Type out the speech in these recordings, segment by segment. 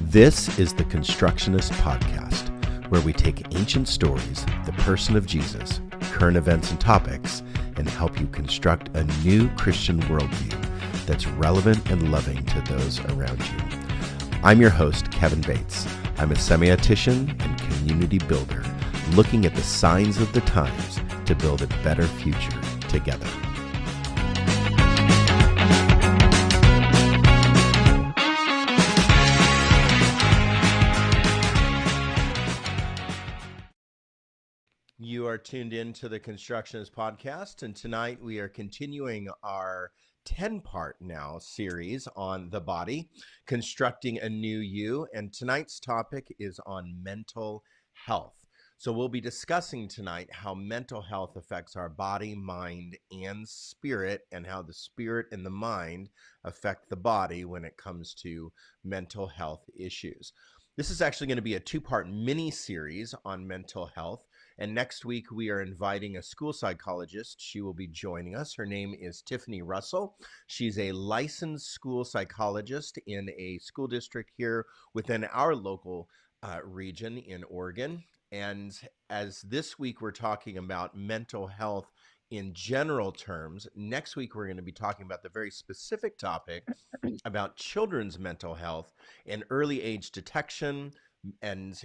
This is the Constructionist Podcast, where we take ancient stories, the person of Jesus, current events and topics, and help you construct a new Christian worldview that's relevant and loving to those around you. I'm your host, Kevin Bates. I'm a semiotician and community builder, looking at the signs of the times to build a better future together. You are tuned in to the Constructionist Podcast, and tonight we are continuing our 10-part now series on the body, constructing a new you, and tonight's topic is on mental health. So we'll be discussing tonight how mental health affects our body, mind, and spirit, and how the spirit and the mind affect the body when it comes to mental health issues. This is actually going to be a two-part mini-series on mental health. And next week, we are inviting a school psychologist. She will be joining us. Her name is Tiffany Russell. She's a licensed school psychologist in a school district here within our local region in Oregon. And as this week, we're talking about mental health in general terms, next week, we're going to be talking about the very specific topic about children's mental health and early age detection and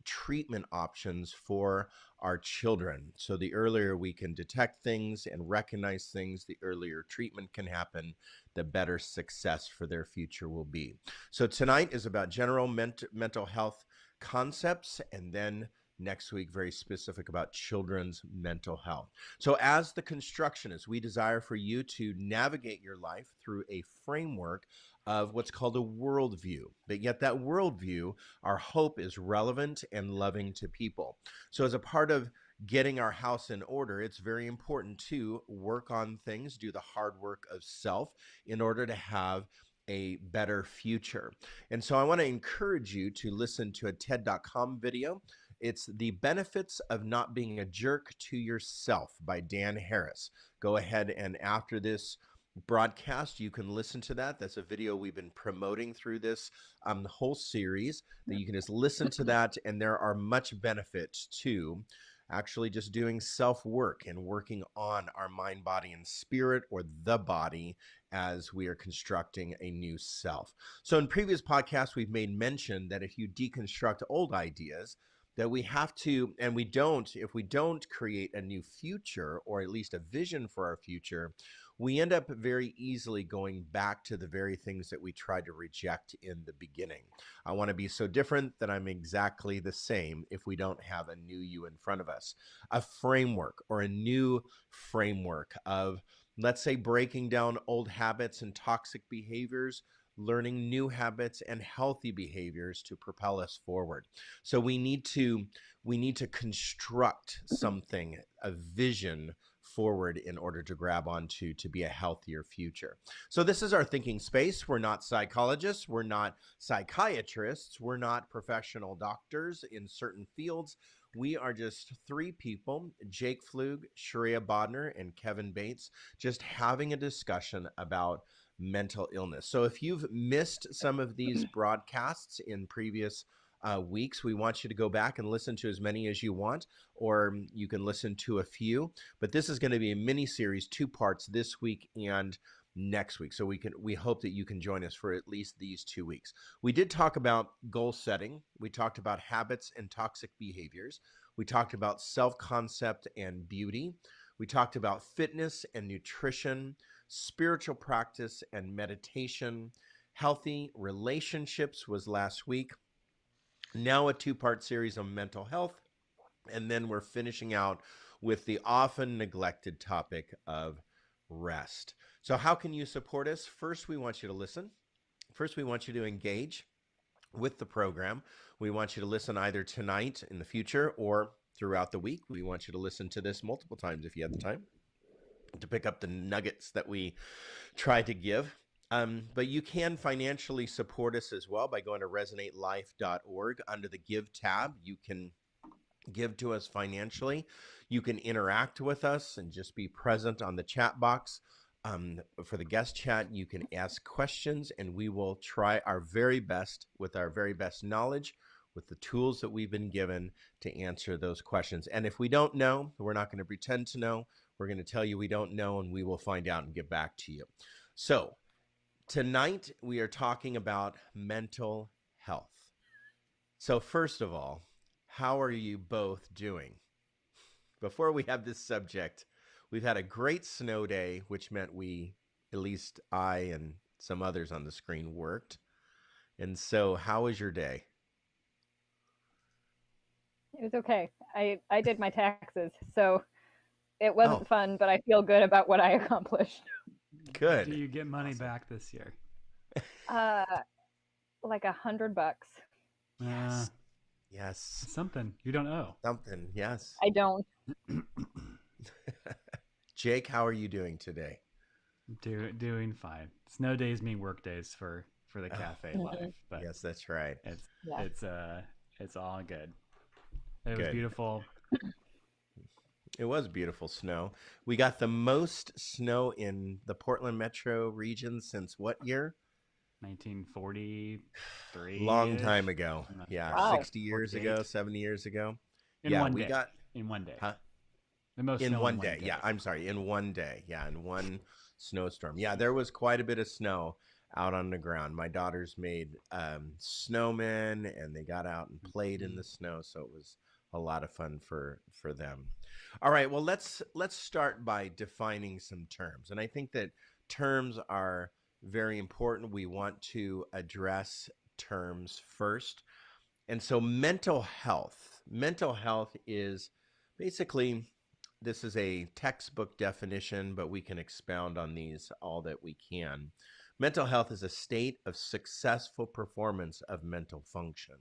treatment options for our children. So the earlier we can detect things and recognize things, the earlier treatment can happen, the better success for their future will be. So tonight is about general mental health concepts, and then next week, very specific about children's mental health. So as the Constructionist, we desire for you to navigate your life through a framework of what's called a worldview. But yet that worldview, our hope is relevant and loving to people. So as a part of getting our house in order, it's very important to work on things, do the hard work of self in order to have a better future. And so I want to encourage you to listen to a TED.com video. It's The Benefits of Not Being a Jerk to Yourself by Dan Harris. Go ahead and after this broadcast, you can listen to that. That's a video we've been promoting through this whole series, that you can just listen to that, and there are much benefits to actually just doing self-work and working on our mind, body, and spirit, or the body, as we are constructing a new self. So in previous podcasts, we've made mention that if you deconstruct old ideas, that we have to, and we don't, if we don't create a new future, or at least a vision for our future, we end up very easily going back to the very things that we tried to reject in the beginning. I want to be so different that I'm exactly the same if we don't have a new you in front of us. A framework, or a new framework of, let's say, breaking down old habits and toxic behaviors, learning new habits and healthy behaviors to propel us forward. So we need to construct something, a vision forward in order to grab onto to be a healthier future. So this is our thinking space. We're not psychologists, we're not psychiatrists, we're not professional doctors in certain fields. We are just three people, Jake Flug, Sharia Bodner, and Kevin Bates, just having a discussion about mental illness. So if you've missed some of these broadcasts in previous weeks, we want you to go back and listen to as many as you want, or you can listen to a few. But this is going to be a mini series, 2 parts this week and next week. So we hope that you can join us for at least these 2 weeks. We did talk about goal setting. We talked about habits and toxic behaviors. We talked about self-concept and beauty. We talked about fitness and nutrition, spiritual practice and meditation. Healthy relationships was last week. Now a 2-part series on mental health. And then we're finishing out with the often neglected topic of rest. So how can you support us? First, we want you to listen. First, we want you to engage with the program. We want you to listen either tonight, in the future, or throughout the week. We want you to listen to this multiple times if you have the time, to pick up the nuggets that we try to give. But you can financially support us as well by going to resonatelife.org. Under the Give tab, you can give to us financially. You can interact with us and just be present on the chat box. For the guest chat, you can ask questions, and we will try our very best with our very best knowledge, with the tools that we've been given to answer those questions. And if we don't know, we're not going to pretend to know. We're going to tell you we don't know, and we will find out and get back to you. So, tonight we are talking about mental health. So, first of all, how are you both doing? Before we have this subject, we've had a great snow day, which meant at least I and some others on the screen worked. And so, how was your day? It was okay. I did my taxes, so it Oh, wasn't fun, but I feel good about what I accomplished. Do good. you get money Awesome. back this year? Uh, like $100. Uh, Yes. Yes. something you don't owe. Something. Yes. I don't. Jake, how are you doing today? Doing fine. Snow days mean work days for the Oh, cafe Mhm. life, but yes, that's right. it's Yeah. it's uh it's all good. It was Good. beautiful. It was beautiful snow. We got the most snow in the Portland metro region since what year? 1943 Long time ish. ago. I'm not Yeah, sure. Wow. 60 years ago, 48 70 years ago. in Yeah, one we day. got, In one day. huh? The most In snow in one one day. Yeah, day. I'm sorry, in one day. Yeah, in one snowstorm. Yeah, there was quite a bit of snow out on the ground. My daughters made snowmen, and they got out and played in Mhm. the snow, so it was a lot of fun for them. All right, well, let's start by defining some terms. And I think that terms are very important. We want to address terms first. And so mental health is basically, this is a textbook definition, but we can expound on these all that we can. Mental health is a state of successful performance of mental function,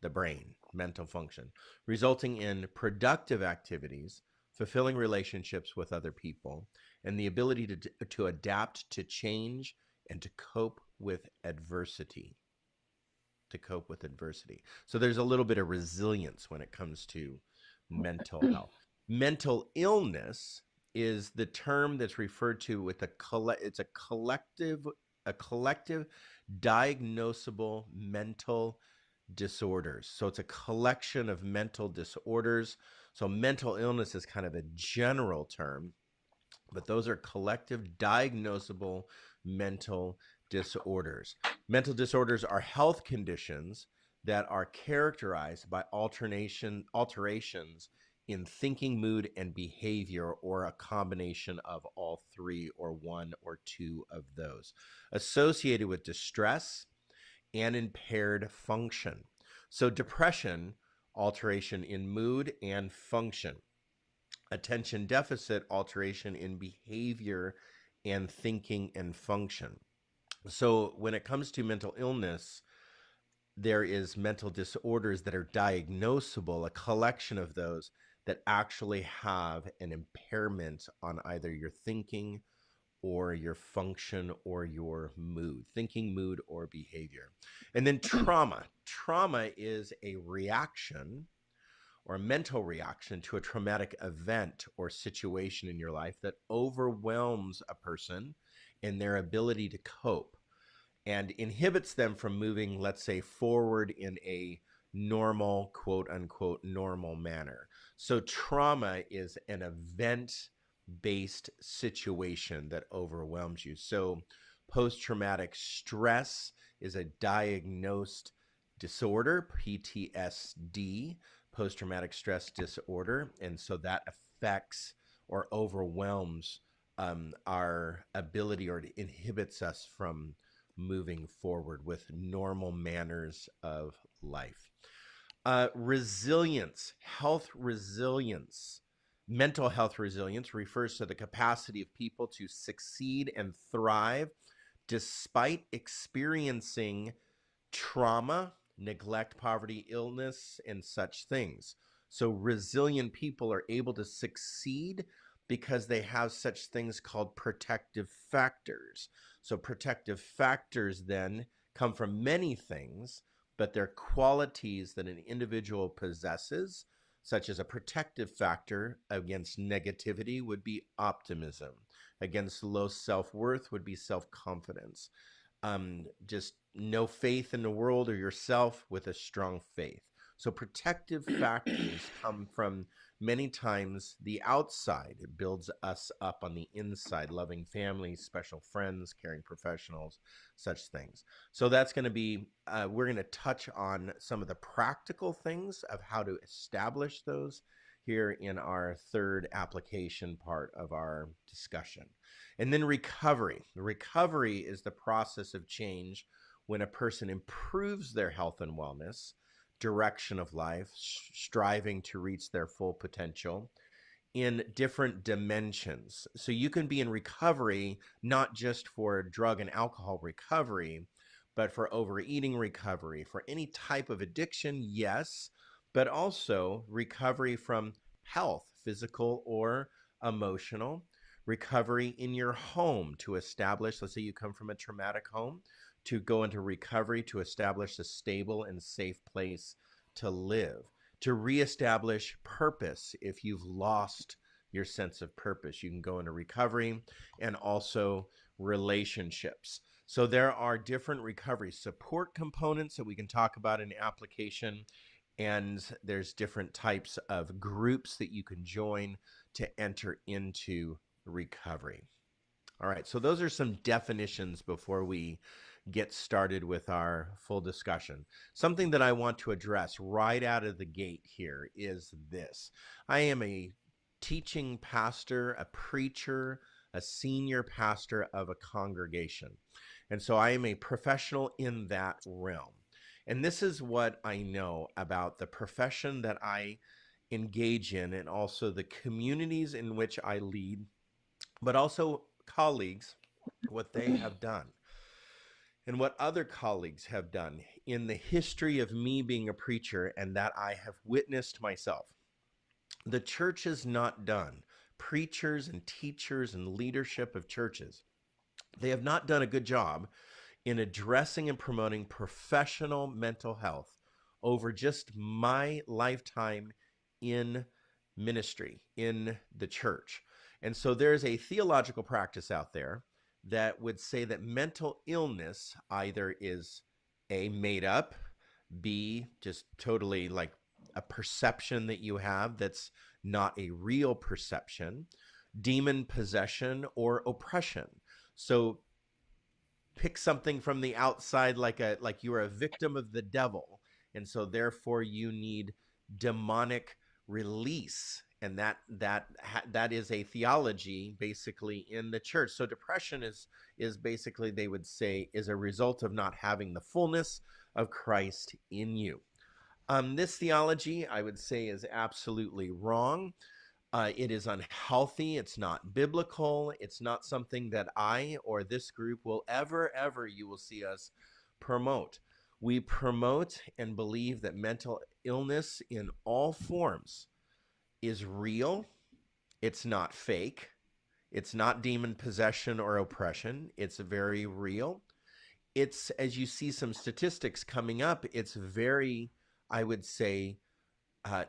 the brain, mental function, resulting in productive activities, fulfilling relationships with other people, and the ability to adapt to change and to cope with adversity. So there's a little bit of resilience when it comes to mental health. Mental illness is the term that's referred to with it's a collective diagnosable mental disorders. So it's a collection of mental disorders. So mental illness is kind of a general term, but those are collective diagnosable mental disorders. Mental disorders are health conditions that are characterized by alterations in thinking, mood, and behavior, or a combination of all three, or one or two of those, associated with distress and impaired function. So, depression, alteration in mood and function; attention deficit, alteration in behavior and thinking and function. So, when it comes to mental illness, there is mental disorders that are diagnosable, a collection of those that actually have an impairment on either your thinking or your function or your mood, thinking, mood, or behavior. And then trauma. Trauma is a reaction or a mental reaction to a traumatic event or situation in your life that overwhelms a person in their ability to cope and inhibits them from moving, let's say, forward in a normal, quote unquote, normal manner. So, trauma is an event based situation that overwhelms you. So, post traumatic stress is a diagnosed disorder, PTSD, post traumatic stress disorder. And so that affects or overwhelms our ability, or it inhibits us from moving forward with normal manners of life. Resilience, health resilience, mental health resilience refers to the capacity of people to succeed and thrive despite experiencing trauma, neglect, poverty, illness, and such things. So, resilient people are able to succeed because they have such things called protective factors. So, protective factors then come from many things, but they're qualities that an individual possesses such as a protective factor against negativity would be optimism. Against low self-worth would be self-confidence. Just no faith in the world or yourself with a strong faith. So protective factors come from many times the outside. It builds us up on the inside, loving families, special friends, caring professionals, such things. So that's going to be, we're going to touch on some of the practical things of how to establish those here in our third application part of our discussion. And then recovery. Recovery is the process of change when a person improves their health and wellness, direction of life, striving to reach their full potential in different dimensions. So you can be in recovery, not just for drug and alcohol recovery, but for overeating recovery, for any type of addiction, yes, but also recovery from health, physical or emotional, recovery in your home to establish, let's say you come from a traumatic home, to go into recovery to establish a stable and safe place to live, to reestablish purpose. If you've lost your sense of purpose, you can go into recovery, and also relationships. So there are different recovery support components that we can talk about in application, and there's different types of groups that you can join to enter into recovery. All right, so those are some definitions before we get started with our full discussion. Something that I want to address right out of the gate here is this. I am a teaching pastor, a preacher, a senior pastor of a congregation. And so I am a professional in that realm. And this is what I know about the profession that I engage in, and also the communities in which I lead, but also colleagues, what they have done and what other colleagues have done in the history of me being a preacher, and that I have witnessed myself. The church is not done. Preachers and teachers and leadership of churches, they have not done a good job in addressing and promoting professional mental health over just my lifetime in ministry, in the church. And so there's a theological practice out there that would say that mental illness either is A, made up, B, just totally like a perception that you have that's not a real perception, demon possession, or oppression. So pick something from the outside, like you are a victim of the devil, and so therefore you need demonic release, and that is a theology basically in the church. So depression is basically, they would say, is a result of not having the fullness of Christ in you. This theology, I would say, is absolutely wrong. It is unhealthy. It's not biblical. It's not something that I or this group will ever you will see us promote. We promote and believe that mental illness in all forms is real. It's not fake. It's not demon possession or oppression. It's very real. It's, as you see some statistics coming up, it's very, I would say,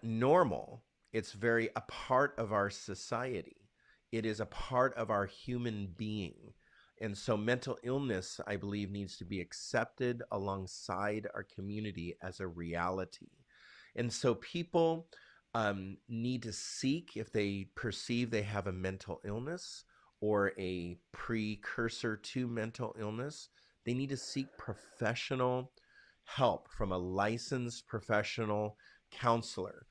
normal. It's very a part of our society. It is a part of our human being. And so mental illness, I believe, needs to be accepted alongside our community as a reality. And so people need to seek, if they perceive they have a mental illness or a precursor to mental illness, they need to seek professional help from a licensed professional counselor.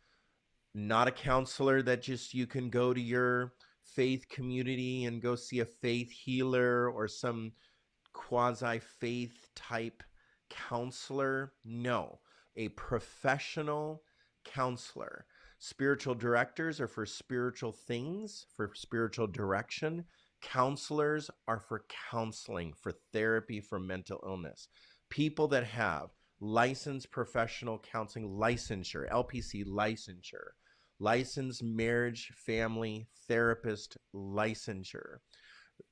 Not a counselor that just you can go to your faith community and go see a faith healer or some quasi-faith type counselor. No, a professional counselor. Spiritual directors are for spiritual things, for spiritual direction. Counselors are for counseling, for therapy for mental illness. People that have licensed professional counseling licensure, LPC licensure, licensed marriage family therapist licensure,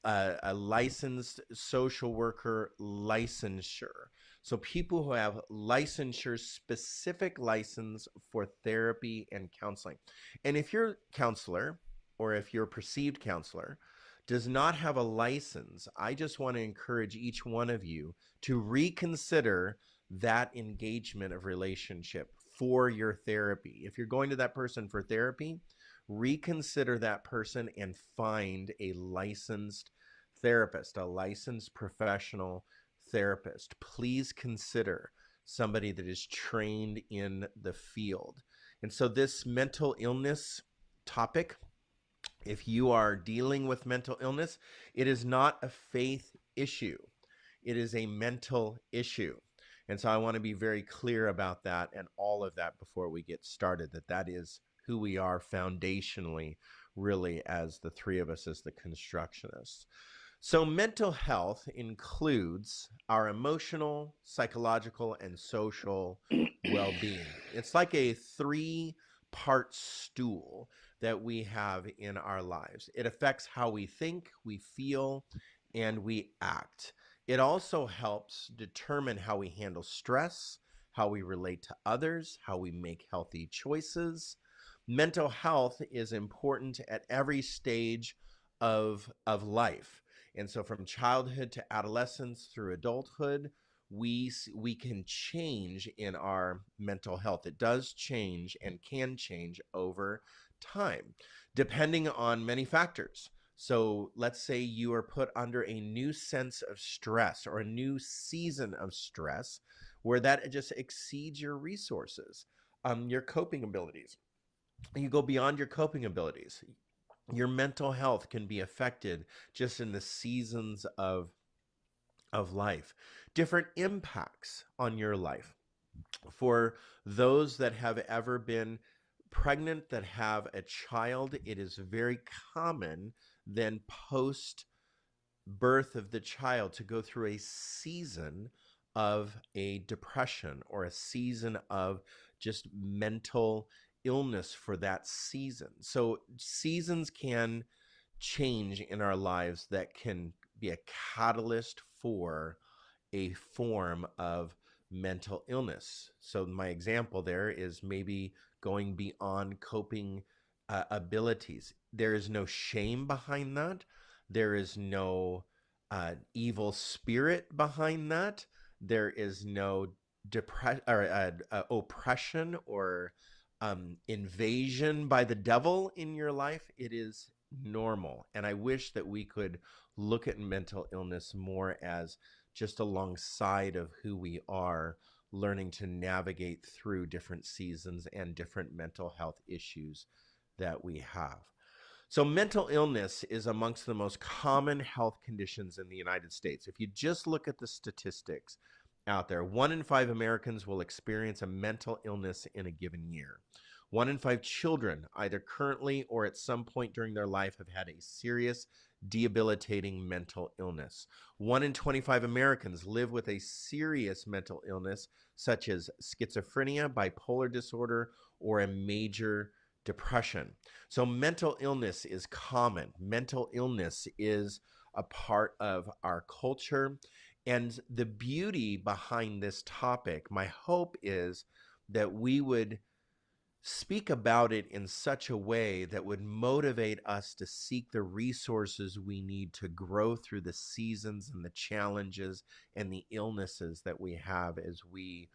a licensed social worker licensure. So people who have licensure, specific license for therapy and counseling. And if your counselor or if your perceived counselor does not have a license, I just want to encourage each one of you to reconsider that engagement of relationship for your therapy. If you're going to that person for therapy, reconsider that person and find a licensed therapist, a licensed professional therapist. Please consider somebody that is trained in the field. And so, this mental illness topic, if you are dealing with mental illness, it is not a faith issue, it is a mental issue. And so I want to be very clear about that and all of that before we get started, that that is who we are foundationally, really, as the three of us as the constructionists. So mental health includes our emotional, psychological, and social well-being. It's like a three-part stool that we have in our lives. It affects how we think, we feel, and we act. It also helps determine how we handle stress, how we relate to others, how we make healthy choices. Mental health is important at every stage of life. And so from childhood to adolescence through adulthood, we can change in our mental health. It does change and can change over time, depending on many factors. So let's say you are put under a new sense of stress or a new season of stress where that just exceeds your resources, your coping abilities. You go beyond your coping abilities. Your mental health can be affected just in the seasons of life. Different impacts on your life. For those that have ever been pregnant, that have a child, it is very common then post birth of the child to go through a season of a depression or a season of just mental illness for that season. So seasons can change in our lives that can be a catalyst for a form of mental illness. So my example there is maybe going beyond coping abilities. There is no shame behind that. There is no evil spirit behind that. There is no oppression or invasion by the devil in your life. It is normal. And I wish that we could look at mental illness more as just alongside of who we are, learning to navigate through different seasons and different mental health issues that we have. So mental illness is amongst the most common health conditions in the United States. If you just look at the statistics out there, 1 in 5 Americans will experience a mental illness in a given year. 1 in 5 children, either currently or at some point during their life, have had a serious, debilitating mental illness. 1 in 25 Americans live with a serious mental illness, such as schizophrenia, bipolar disorder, or a major depression. So mental illness is common. Mental illness is a part of our culture. And the beauty behind this topic, my hope is that we would speak about it in such a way that would motivate us to seek the resources we need to grow through the seasons and the challenges and the illnesses that we have as we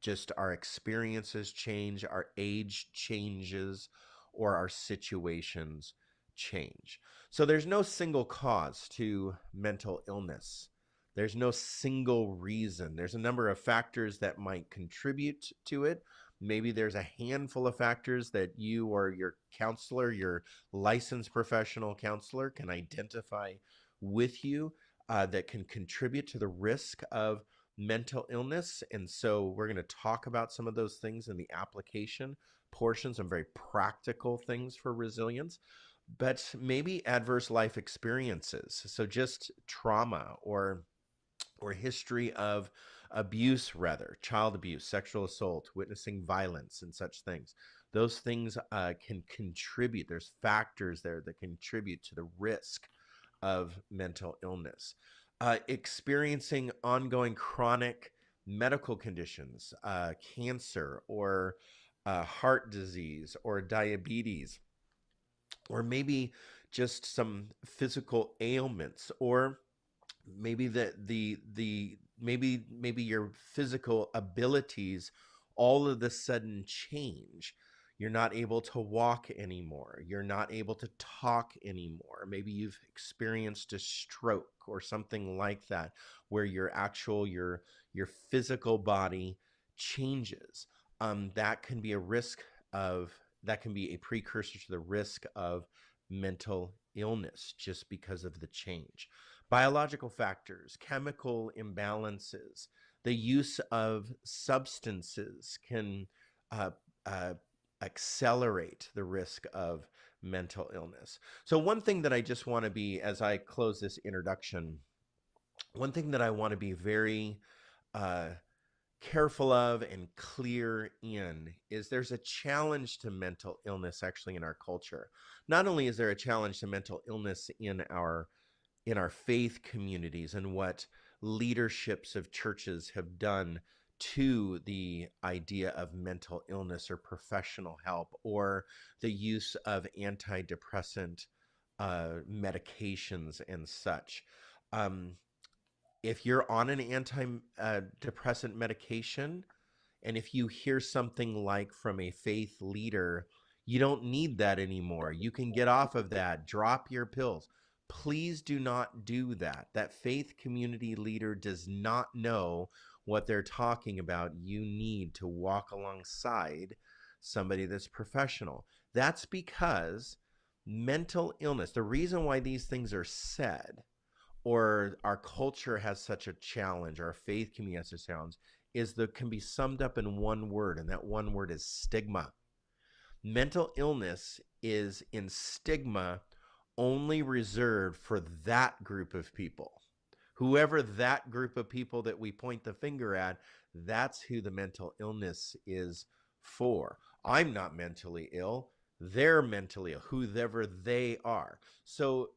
just our experiences change, our age changes, or our situations change. So there's no single cause to mental illness. There's no single reason. There's a number of factors that might contribute to it. Maybe there's a handful of factors that you or your counselor, your licensed professional counselor, can identify with you that can contribute to the risk of mental illness. And so we're going to talk about some of those things in the application portion, some very practical things for resilience, but maybe adverse life experiences. So just trauma or history of abuse, rather, child abuse, sexual assault, witnessing violence, and such things. Those things can contribute. There's factors there that contribute to the risk of mental illness. Experiencing ongoing chronic medical conditions, cancer or heart disease or diabetes, or maybe just some physical ailments, or maybe maybe your physical abilities all of a sudden change. You're not able to walk anymore, you're not able to talk anymore, maybe you've experienced a stroke or something like that, where your physical body changes. That can be a risk of that can be a precursor to the risk of mental illness, just because of the change. Biological factors, chemical imbalances, the use of substances can uh, uh, accelerate the risk of mental illness. So, one thing that I just want to be, as I close this introduction, one thing that I want to be very uh, careful of and clear in is there's a challenge to mental illness actually in our culture. Not only is there a challenge to mental illness in our faith communities and what leaderships of churches have done to the idea of mental illness or professional help or the use of antidepressant medications and such. Um, if you're on an antidepressant medication, and if you hear something like from a faith leader, you don't need that anymore, you can get off of that, drop your pills. Please do not do that. That faith community leader does not know what they're talking about. You need to walk alongside somebody that's professional. That's because mental illness, the reason why these things are said, or our culture has such a challenge, our faith community has a challenge, is that can be summed up in one word, and that one word is stigma. Mental illness is in stigma only reserved for that group of people. Whoever that group of people that we point the finger at, that's who the mental illness is for. I'm not mentally ill. They're mentally ill, whoever they are. So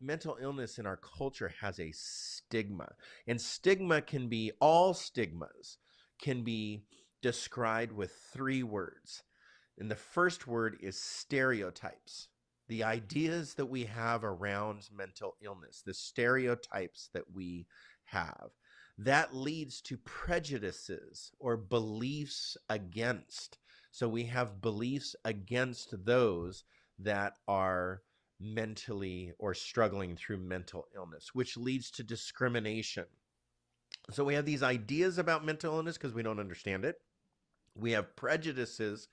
mental illness in our culture has a stigma. And stigma can be, all stigmas can be described with three words. And the first word is stereotypes. The ideas that we have around mental illness, the stereotypes that we have, that leads to prejudices or beliefs against. So we have beliefs against those that are mentally or struggling through mental illness, which leads to discrimination. So we have these ideas about mental illness because we don't understand it. We have prejudices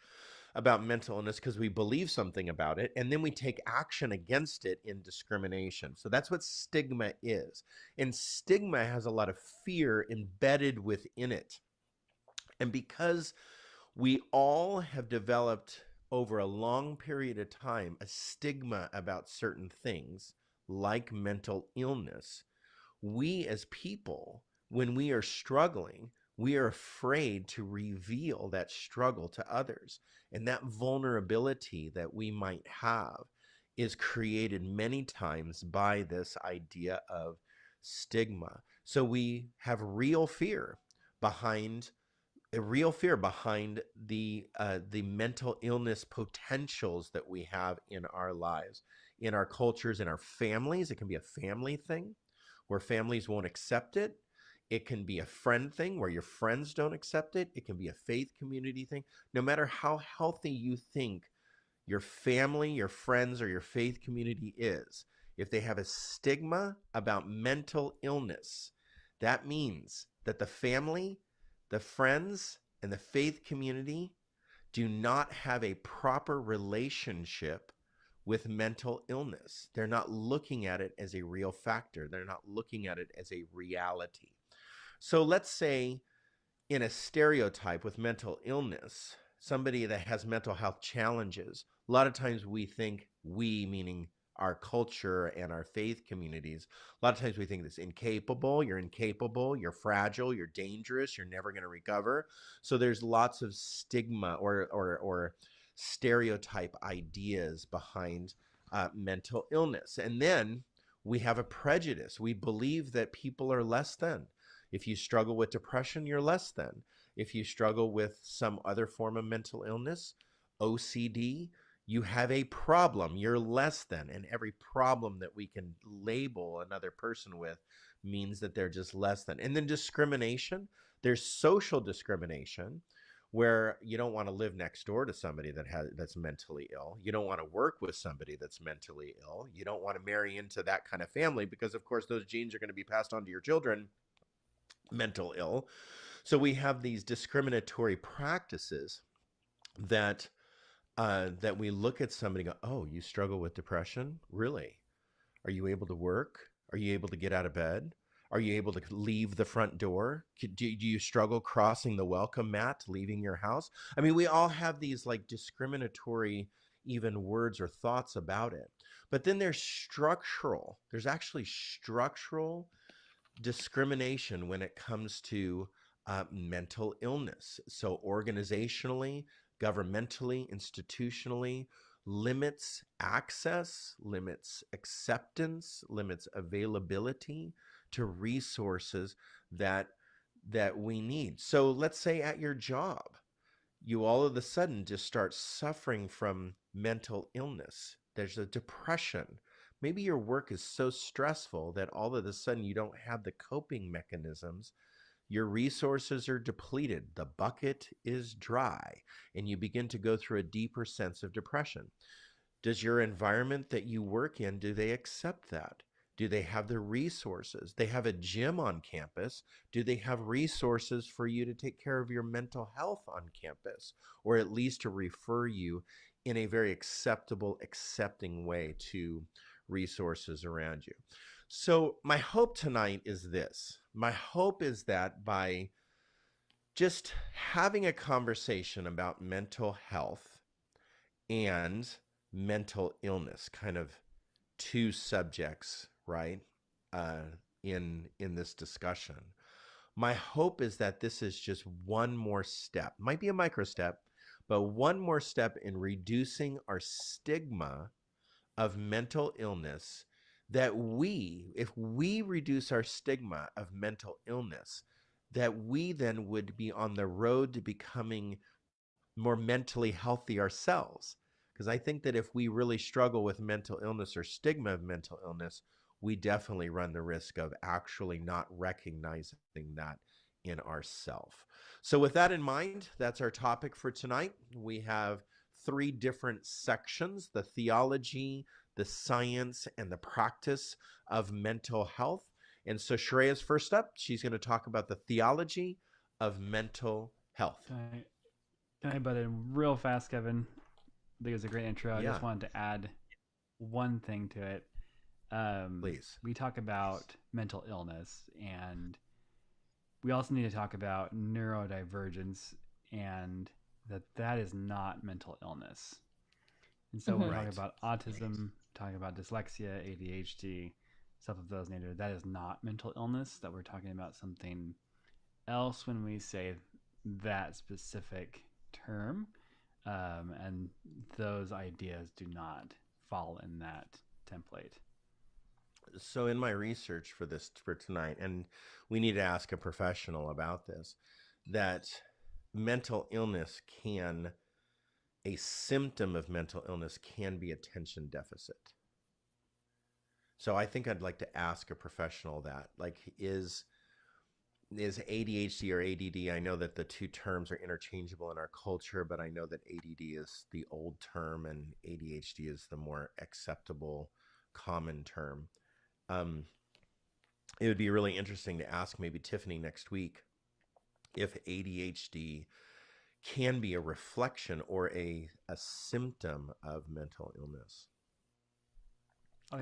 about mental illness because we believe something about it, and then we take action against it in discrimination. So that's what stigma is. And stigma has a lot of fear embedded within it. And because we all have developed over a long period of time a stigma about certain things like mental illness, we as people, when we are struggling, we are afraid to reveal that struggle to others. And that vulnerability that we might have is created many times by this idea of stigma. So we have real fear behind the mental illness potentials that we have in our lives, in our cultures, in our families. It can be a family thing where families won't accept it. It can be a friend thing where your friends don't accept it. It can be a faith community thing. No matter how healthy you think your family, your friends, or your faith community is, if they have a stigma about mental illness, that means that the family, the friends, and the faith community do not have a proper relationship with mental illness. They're not looking at it as a real factor. They're not looking at it as a reality. So let's say in a stereotype with mental illness, somebody that has mental health challenges, a lot of times we think, we meaning our culture and our faith communities, a lot of times we think this incapable, you're fragile, you're dangerous, you're never going to recover. So there's lots of stigma or stereotype ideas behind mental illness. And then We have a prejudice. We believe that people are less than. If you struggle with depression, you're less than. If you struggle with some other form of mental illness, OCD, you have a problem. You're less than. And every problem that we can label another person with means that they're just less than. And then discrimination. There's social discrimination, where you don't want to live next door to somebody that's mentally ill. You don't want to work with somebody that's mentally ill. You don't want to marry into that kind of family because, of course, those genes are going to be passed on to your children, mental ill. So we have these discriminatory practices that that we look at somebody and go, oh, you struggle with depression? Really? Are you able to work? Are you able to get out of bed? Are you able to leave the front door? Do you struggle crossing the welcome mat, leaving your house? I mean, we all have these like discriminatory even words or thoughts about it. But then there's structural. There's actually structural discrimination when it comes to mental illness. So organizationally, governmentally, institutionally, limits access, limits acceptance, limits availability to resources that we need. So let's say at your job, you all of a sudden just start suffering from mental illness. There's a depression. Maybe your work is so stressful that all of a sudden you don't have the coping mechanisms. Your resources are depleted. The bucket is dry, and you begin to go through a deeper sense of depression. Does your environment that you work in, do they accept that? Do they have the resources? They have a gym on campus. Do they have resources for you to take care of your mental health on campus, or at least to refer you in a very acceptable, accepting way to resources around you? So my hope tonight is this. My hope is that by just having a conversation about mental health and mental illness, kind of two subjects, right, in this discussion, my hope is that this is just one more step. Might be a micro step, but one more step in reducing our stigma of mental illness, that if we reduce our stigma of mental illness, that we then would be on the road to becoming more mentally healthy ourselves. Because I think that if we really struggle with mental illness or stigma of mental illness, we definitely run the risk of actually not recognizing that in ourselves. So with that in mind, that's our topic for tonight. We have 3 different sections: the theology, the science, and the practice of mental health. And so Shreya's first up. She's going to talk about the theology of mental health. Can I butt in real fast, Kevin? I think it was a great intro. I Yeah. just wanted to add one thing to it. Please. We talk about mental illness, and we also need to talk about neurodivergence, and that is not mental illness. And so when we talk about autism, talking about dyslexia, ADHD, stuff of those nature, that is not mental illness. That we're talking about something else when we say that specific term, and those ideas do not fall in that template. So in my research for tonight, and we need to ask a professional about this, that mental illness a symptom of mental illness can be attention deficit. So I think I'd like to ask a professional that, like, is ADHD or ADD, I know that the two terms are interchangeable in our culture, but I know that ADD is the old term and ADHD is the more acceptable, common term. It would be really interesting to ask maybe Tiffany next week if ADHD can be a reflection or a symptom of mental illness.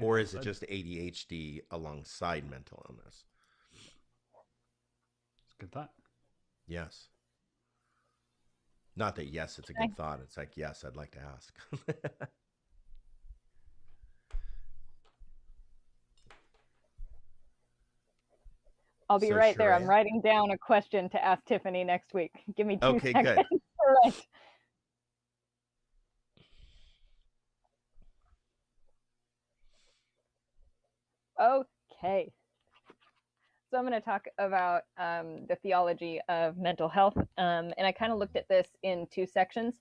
Or is it just ADHD alongside mental illness? It's a good thought. Yes. Not that yes, it's a good thought. It's like, yes, I'd like to ask. I'll be right there. I'm writing down a question to ask Tiffany next week. Give me 2 seconds. Good. All right. Okay. So I'm going to talk about the theology of mental health. And I kind of looked at this in two sections.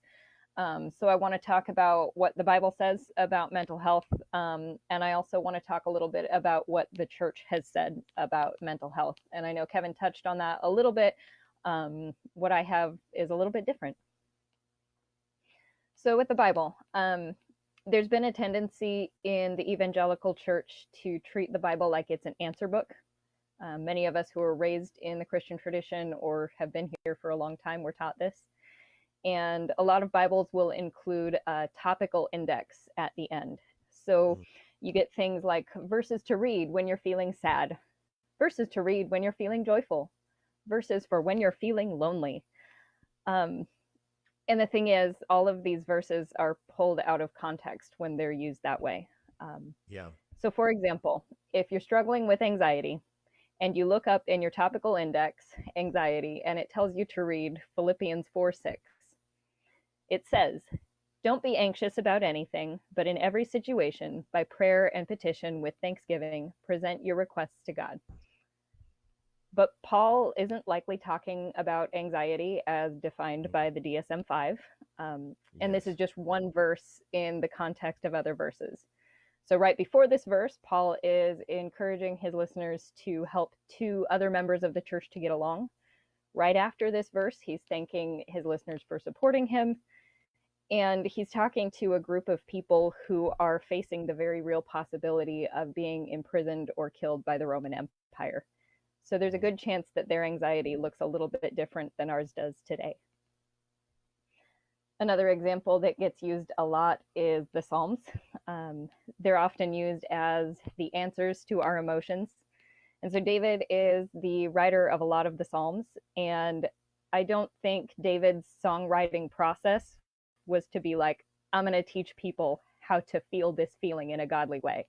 So I want to talk about what the Bible says about mental health. And I also want to talk a little bit about what the church has said about mental health. And I know Kevin touched on that a little bit. What I have is a little bit different. So with the Bible, there's been a tendency in the evangelical church to treat the Bible like it's an answer book. Many of us who were raised in the Christian tradition or have been here for a long time were taught this. And a lot of Bibles will include a topical index at the end. So you get things like verses to read when you're feeling sad, verses to read when you're feeling joyful, verses for when you're feeling lonely. And the thing is, all of these verses are pulled out of context when they're used that way. So for example, if you're struggling with anxiety, and you look up in your topical index, anxiety, and it tells you to read Philippians 4:6. It says, "Don't be anxious about anything, but in every situation, by prayer and petition with thanksgiving, present your requests to God." But Paul isn't likely talking about anxiety as defined by the DSM-5. And this is just one verse in the context of other verses. So right before this verse, Paul is encouraging his listeners to help two other members of the church to get along. Right after this verse, he's thanking his listeners for supporting him. And he's talking to a group of people who are facing the very real possibility of being imprisoned or killed by the Roman Empire. So there's a good chance that their anxiety looks a little bit different than ours does today. Another example that gets used a lot is the Psalms. They're often used as the answers to our emotions. And so David is the writer of a lot of the Psalms. And I don't think David's songwriting process was to be like, I'm going to teach people how to feel this feeling in a godly way,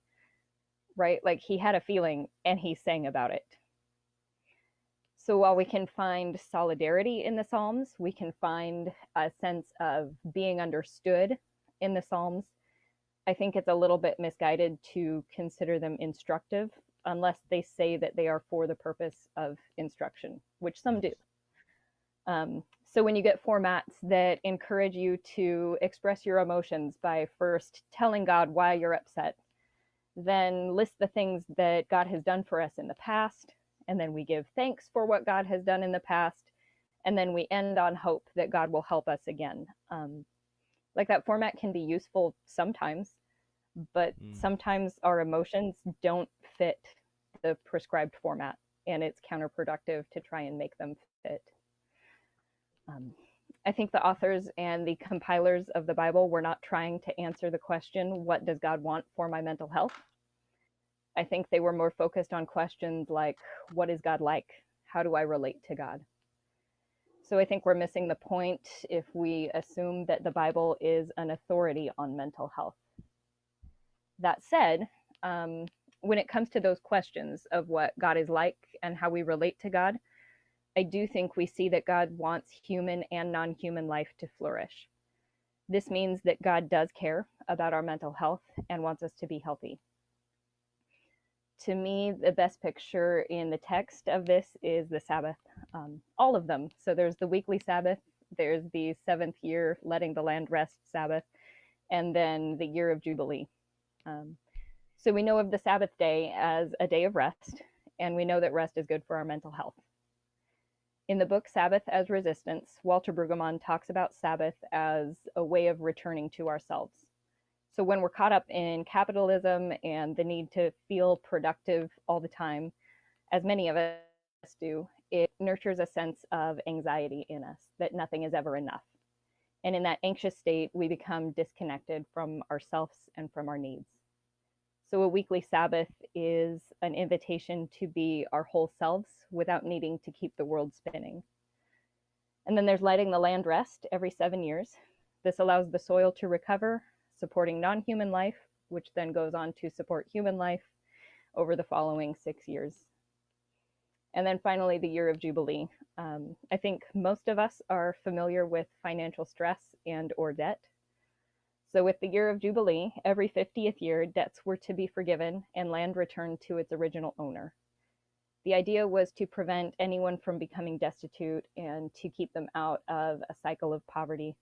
right? Like he had a feeling and he sang about it. So while we can find solidarity in the Psalms, we can find a sense of being understood in the Psalms. I think it's a little bit misguided to consider them instructive unless they say that they are for the purpose of instruction, which some do. So when you get formats that encourage you to express your emotions by first telling God why you're upset, then list the things that God has done for us in the past, and then we give thanks for what God has done in the past, and then we end on hope that God will help us again. Like that format can be useful sometimes, but sometimes our emotions don't fit the prescribed format, and it's counterproductive to try and make them fit. I think the authors and the compilers of the Bible were not trying to answer the question, what does God want for my mental health? I think they were more focused on questions like, what is God like? How do I relate to God? So I think we're missing the point if we assume that the Bible is an authority on mental health. That said, when it comes to those questions of what God is like and how we relate to God, I do think we see that God wants human and non-human life to flourish. This means that God does care about our mental health and wants us to be healthy. To me, the best picture in the text of this is the Sabbath, all of them. So there's the weekly Sabbath, there's the 7th year letting the land rest Sabbath, and then the year of Jubilee. So we know of the Sabbath day as a day of rest, and we know that rest is good for our mental health. In the book Sabbath as Resistance, Walter Brueggemann talks about Sabbath as a way of returning to ourselves. So when we're caught up in capitalism and the need to feel productive all the time, as many of us do, it nurtures a sense of anxiety in us, that nothing is ever enough. And in that anxious state, we become disconnected from ourselves and from our needs. So a weekly Sabbath is an invitation to be our whole selves without needing to keep the world spinning. And then there's letting the land rest every 7 years. This allows the soil to recover, supporting non-human life, which then goes on to support human life over the following 6 years. And then finally, the year of Jubilee. I think most of us are familiar with financial stress and or debt. So, with the year of Jubilee, every 50th year, debts were to be forgiven and land returned to its original owner. The idea was to prevent anyone from becoming destitute and to keep them out of a cycle of poverty.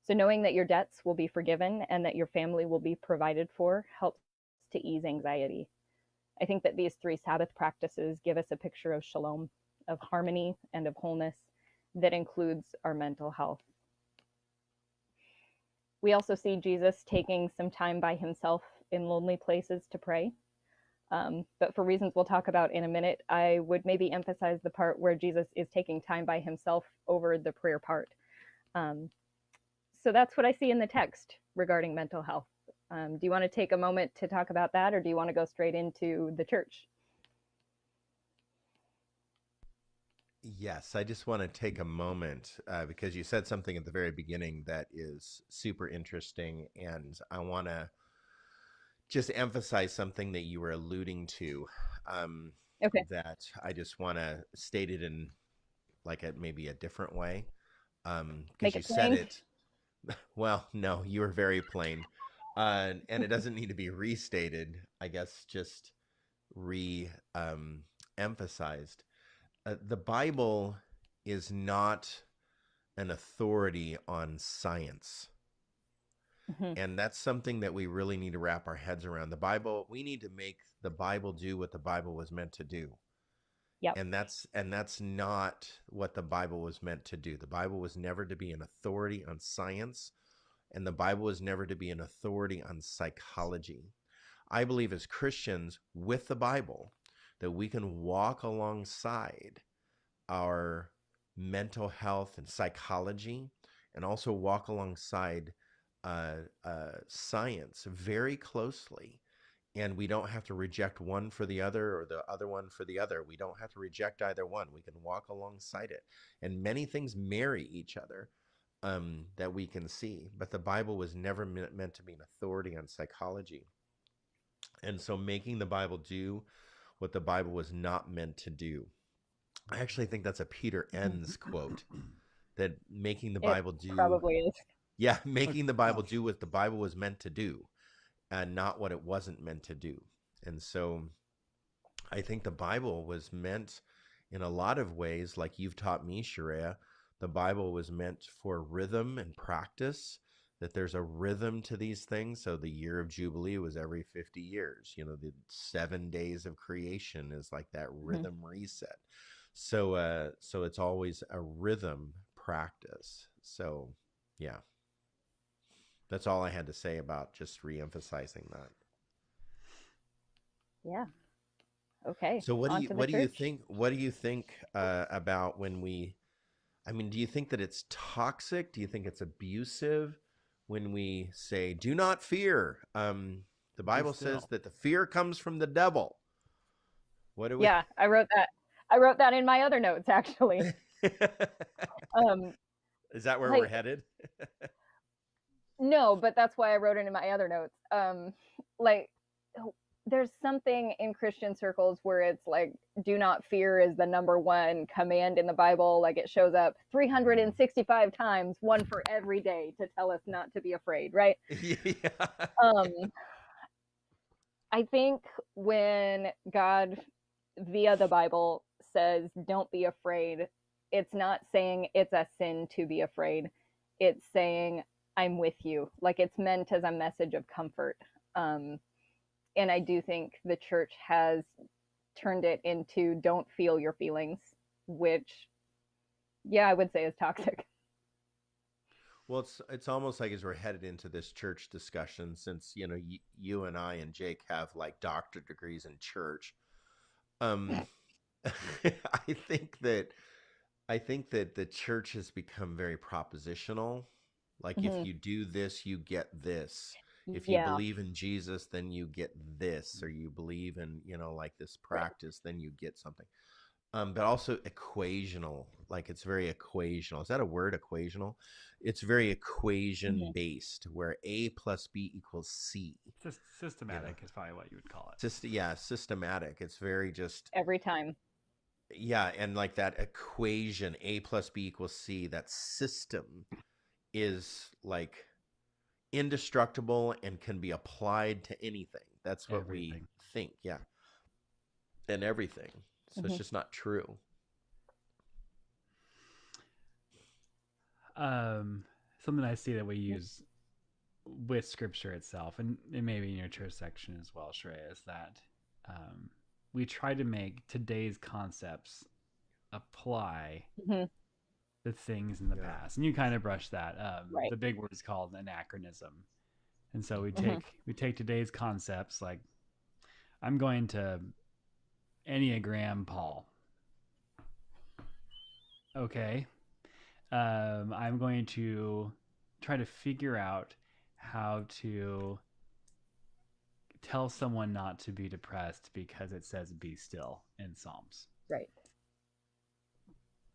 So, knowing that your debts will be forgiven and that your family will be provided for helps to ease anxiety. I think that these three Sabbath practices give us a picture of shalom, of harmony, and of wholeness that includes our mental health. We also see Jesus taking some time by himself in lonely places to pray. But for reasons we'll talk about in a minute, I would maybe emphasize the part where Jesus is taking time by himself over the prayer part. So that's what I see in the text regarding mental health. Do you want to take a moment to talk about that, or do you want to go straight into the church? Yes, I just want to take a moment because you said something at the very beginning that is super interesting, and I want to just emphasize something that you were alluding to. Okay. That I just want to state it in like maybe a different way because you said it. Well, no, you were very plain, and it doesn't need to be restated. I guess just emphasized. The Bible is not an authority on science. Mm-hmm. And that's something that we really need to wrap our heads around. The Bible, we need to make the Bible do what the Bible was meant to do. Yep. And that's not what the Bible was meant to do. The Bible was never to be an authority on science, and the Bible was never to be an authority on psychology. I believe as Christians with the Bible that we can walk alongside our mental health and psychology, and also walk alongside science very closely. And we don't have to reject one for the other or the other one for the other. We don't have to reject either one. We can walk alongside it. And many things marry each other that we can see. But the Bible was never meant to be an authority on psychology. And so making the Bible do what the Bible was not meant to do. I actually think that's a Peter Enns quote, that making the Bible do. Probably is. Yeah, making the Bible do what the Bible was meant to do and not what it wasn't meant to do. And so I think the Bible was meant in a lot of ways, like you've taught me, Sharia, the Bible was meant for rhythm and practice, that there's a rhythm to these things. So the year of Jubilee was every 50 years. You know, the 7 days of creation is like that rhythm reset. So so it's always a rhythm practice. So yeah. That's all I had to say about just re-emphasizing that. Yeah. Okay. So what do you think? What do you think about when we? I mean, do you think that it's toxic? Do you think it's abusive when we say, "Do not fear"? The Bible says that the fear comes from the devil. What do we? Yeah, I wrote that. I wrote that in my other notes, actually. Is that where we're headed? No, but that's why I wrote it in my other notes. Like, there's something in Christian circles where it's like, do not fear is the number one command in the Bible. Like, it shows up 365 times, one for every day, to tell us not to be afraid, right? Yeah. I think when God, via the Bible, says, don't be afraid, it's not saying it's a sin to be afraid. It's saying, I'm with you. Like, it's meant as a message of comfort. And I do think the church has turned it into don't feel your feelings, which, yeah, I would say is toxic. Well, it's almost like as we're headed into this church discussion, since, you know, you and I and Jake have like doctorate degrees in church. I think that the church has become very propositional. Like, if you do this, you get this. If you believe in Jesus, then you get this, or you believe in, you know, like this practice, then you get something. But also equational, like it's very equational. Is that a word, equational? It's very equation based, where A plus B equals C. Systematic is probably what you would call it. Systematic. It's very just every time. Yeah, and like that equation, A plus B equals C, that system is like indestructible and can be applied to anything. That's what we Everything. think. Yeah. And everything. So it's Mhm. just not true. Something I see that we use with scripture itself, and maybe in your church section as well, Shreya, is that we try to make today's concepts apply Mhm. the things in the Yeah. past. And you kind of brush that. Right. The big word is called anachronism. And so we Mhm. take today's concepts, like I'm going to Enneagram Paul. Okay. I'm going to try to figure out how to tell someone not to be depressed because it says be still in Psalms. Right.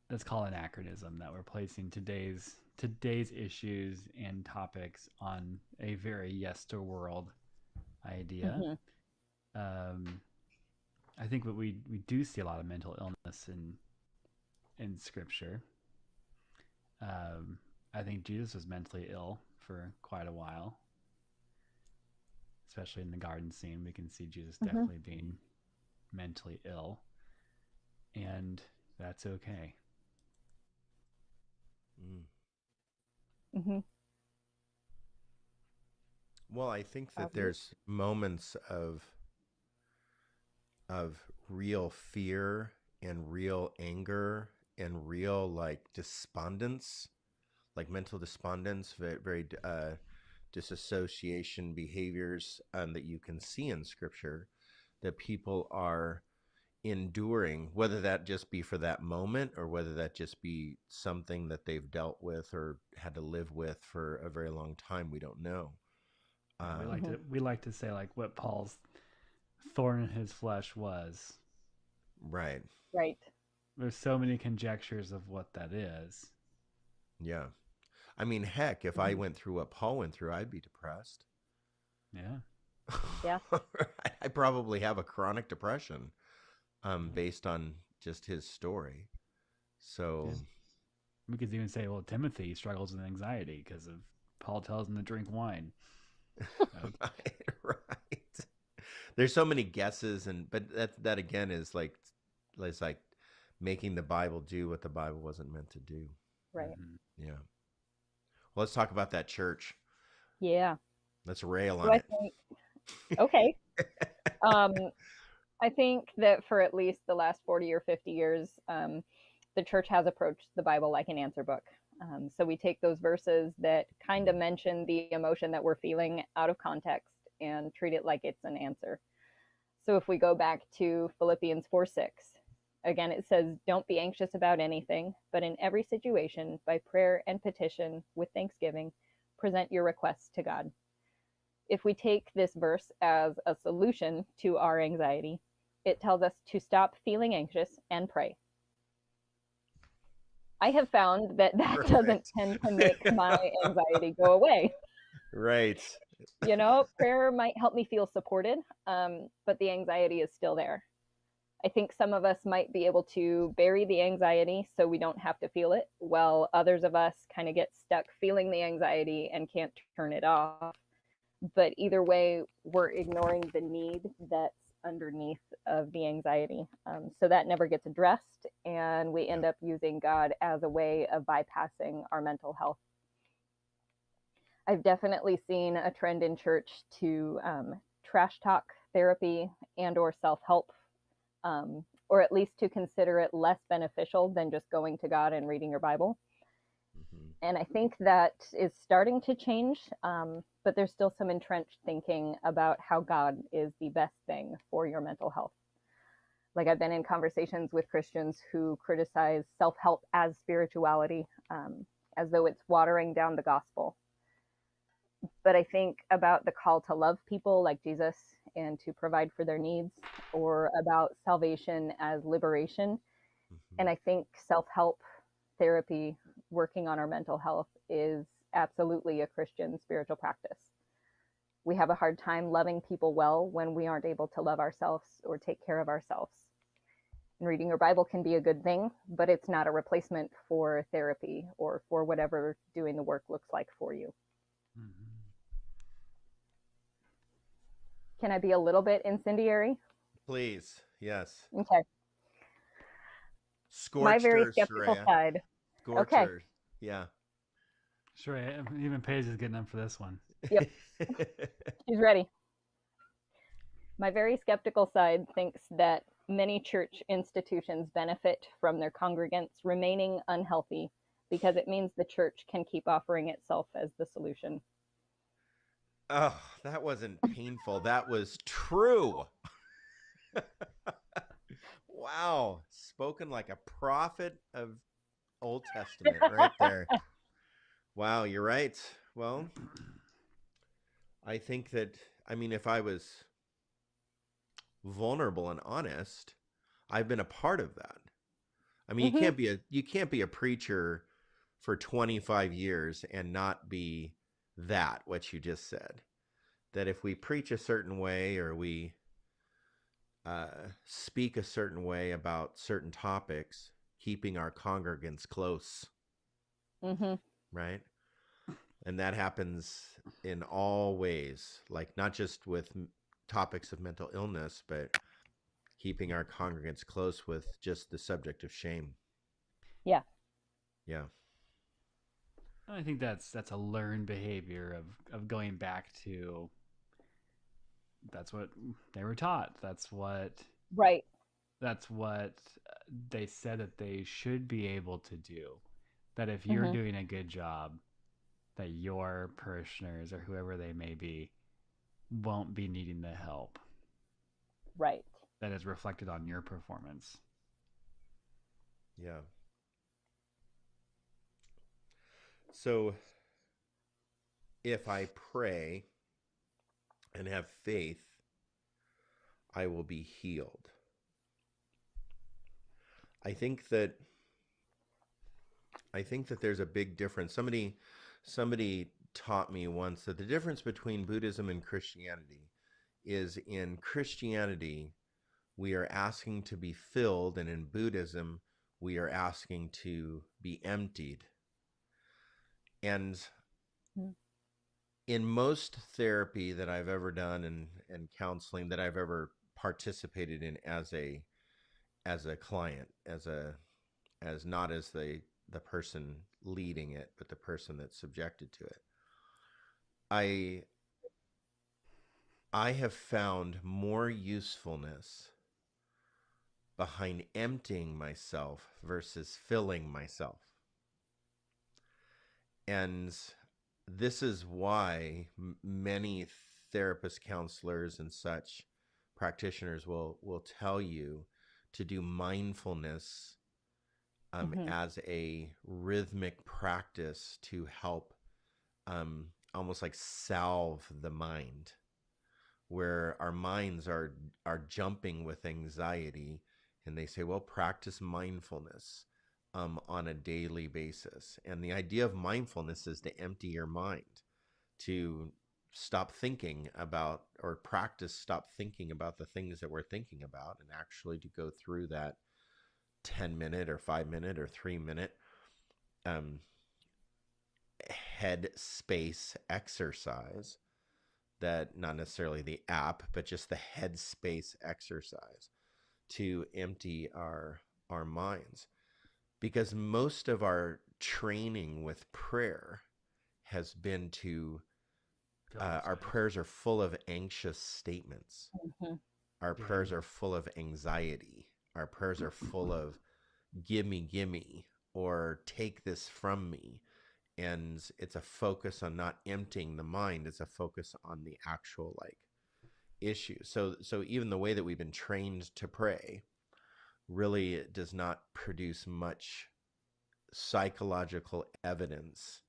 That's called anachronism, that we're placing today's issues and topics on a very yesterworld idea. Mhm. I think what we do see a lot of mental illness in scripture. I think Jesus was mentally ill for quite a while, especially in the garden scene. We can see Jesus Mhm. definitely being mentally ill, and that's okay. Mhm. Well, I think that Absolutely. there's moments of real fear and real anger and real like despondence, like mental despondence, very disassociation behaviors that you can see in scripture that people are enduring, whether that just be for that moment or whether that just be something that they've dealt with or had to live with for a very long time. We don't know. Yeah, Mhm. we like to say like what Paul's thorn in his flesh was. Right. Right. There's so many conjectures of what that is. Yeah. I mean, heck, if I Mhm. went through what Paul went through, I'd be depressed. Yeah. Yeah. I probably have a chronic depression based on just his story. So, Yeah. We could even say, well, Timothy struggles with anxiety because of Paul tells him to drink wine. right. There's so many guesses, but that again is like, it's like making the Bible do what the Bible wasn't meant to do. Right. Yeah. Well, let's talk about that church. Yeah. Let's rail So on I it. think okay. Um, I think that for at least the last 40 or 50 years, the church has approached the Bible like an answer book. So we take those verses that kind of mention the emotion that we're feeling out of context and treat it like it's an answer. So if we go back to Philippians 4:6, again, it says, "Don't be anxious about anything, but in every situation, by prayer and petition with thanksgiving, present your requests to God." If we take this verse as a solution to our anxiety, it tells us to stop feeling anxious and pray. I have found that that doesn't Perfect. tend to make my anxiety go away. Right. Prayer might help me feel supported, but the anxiety is still there. I think some of us might be able to bury the anxiety so we don't have to feel it, while others of us kind of get stuck feeling the anxiety and can't turn it off. But either way, we're ignoring the need that's underneath of the anxiety. So that never gets addressed, and we end up using God as a way of bypassing our mental health. I've definitely seen a trend in church to trash talk therapy and or self-help, or at least to consider it less beneficial than just going to God and reading your Bible. And I think that is starting to change, but there's still some entrenched thinking about how God is the best thing for your mental health. Like I've been in conversations with Christians who criticize self-help as spirituality, as though it's watering down the gospel. But I think about the call to love people like Jesus and to provide for their needs, or about salvation as liberation. And I think self-help therapy, working on our mental health, is absolutely a Christian spiritual practice. We have a hard time loving people well when we aren't able to love ourselves or take care of ourselves. And reading your Bible can be a good thing, but it's not a replacement for therapy or for whatever doing the work looks like for you. Can I be a little bit incendiary? Please. Yes. Okay. My Scorched very earth, skeptical Soraya. side. Scorched Okay. earth. Yeah. Sure, even Paige is getting up for this one. Yep. She's ready. My very skeptical side thinks that many church institutions benefit from their congregants remaining unhealthy because it means the church can keep offering itself as the solution. Oh, that wasn't painful. That was true. Wow. Spoken like a prophet of Old Testament right there. Wow, you're right. Well, I think that, I mean, if I was vulnerable and honest, I've been a part of that. I mean, you can't be a preacher for 25 years and not be that, what you just said. That if we preach a certain way or we speak a certain way about certain topics, keeping our congregants close, right? And that happens in all ways, like not just with topics of mental illness, but keeping our congregants close with just the subject of shame. Yeah. Yeah. I think that's a learned behavior of going back to that's what they were taught. That's what Right. they said that they should be able to do. That if you're doing a good job, that your parishioners or whoever they may be won't be needing the help. Right. That is reflected on your performance. Yeah. So if I pray and have faith, I will be healed. I think that there's a big difference. Somebody taught me once that the difference between Buddhism and Christianity is in Christianity we are asking to be filled, and in Buddhism we are asking to be emptied. And in most therapy that I've ever done and counseling that I've ever participated in as a client, as not as the person leading it, but the person that's subjected to it, I have found more usefulness behind emptying myself versus filling myself. And this is why many therapists, counselors, and such practitioners will tell you to do mindfulness as a rhythmic practice to help almost like salve the mind, where our minds are jumping with anxiety, and they say, well, practice mindfulness on a daily basis. And the idea of mindfulness is to empty your mind, to stop thinking about, or practice stop thinking about the things that we're thinking about, and actually to go through that 10-minute or 5-minute or 3-minute head space exercise, that not necessarily the app, but just the headspace exercise to empty our minds. Because most of our training with prayer has been to our prayers are full of anxious statements. Our prayers are full of anxiety. Our prayers are full of gimme, or take this from me. And it's a focus on not emptying the mind. It's a focus on the actual issue. So even the way that we've been trained to pray really does not produce much psychological evidence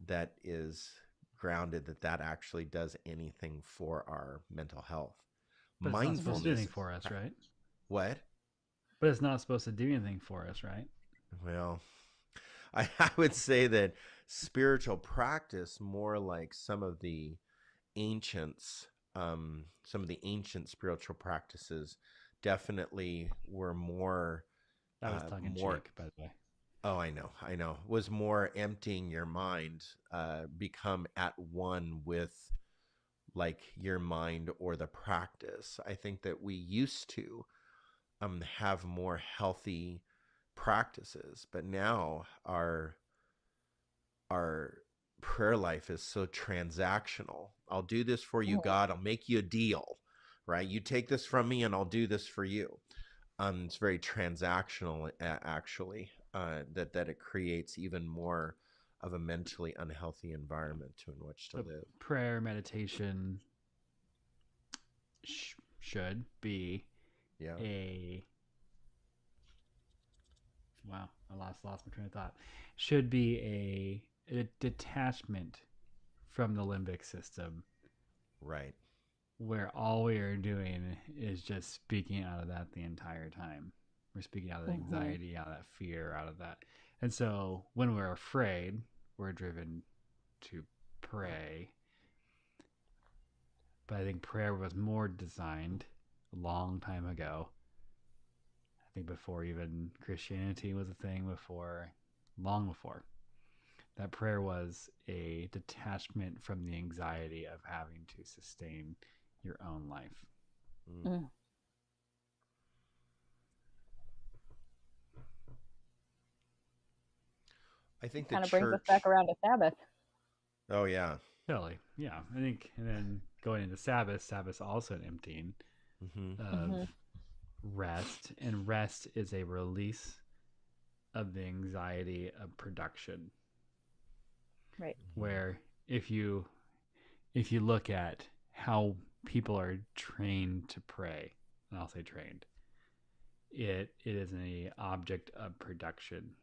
that is grounded that actually does anything for our mental health. But it's not supposed to do anything for us, right? What? But it's not supposed to do anything for us, right? Well, I would say that spiritual practice, more like some of the ancients, some of the ancient spiritual practices definitely were more... That was tongue in cheek, by the way. Oh, I know. Was more emptying your mind, become at one with like your mind or the practice. I think that we used to have more healthy practices, but now our prayer life is so transactional. I'll do this for you, Mhm. God. I'll make you a deal, right? You take this from me, and I'll do this for you. It's very transactional, actually. That it creates even more of a mentally unhealthy environment in which to So live. prayer, meditation should be Yeah. a wow, I lost my train of thought. Should be a detachment from the limbic system, Right. where all we are doing is just speaking out of that the entire time. We're speaking out of the Mhm. anxiety, out of that fear, out of that. And so when we're afraid, we're driven to pray. But I think prayer was more designed a long time ago. I think before even Christianity was a thing, long before, that prayer was a detachment from the anxiety of having to sustain your own life. Mm. Mm. I think the Kind of brings us back church. around to Sabbath. Oh yeah. Totally. Yeah. I think, and then going into Sabbath also an emptying Hmm. of Mhm. rest. And rest is a release of the anxiety of production. Right. Where if you look at how people are trained to pray, and I'll say trained, it is an object of production.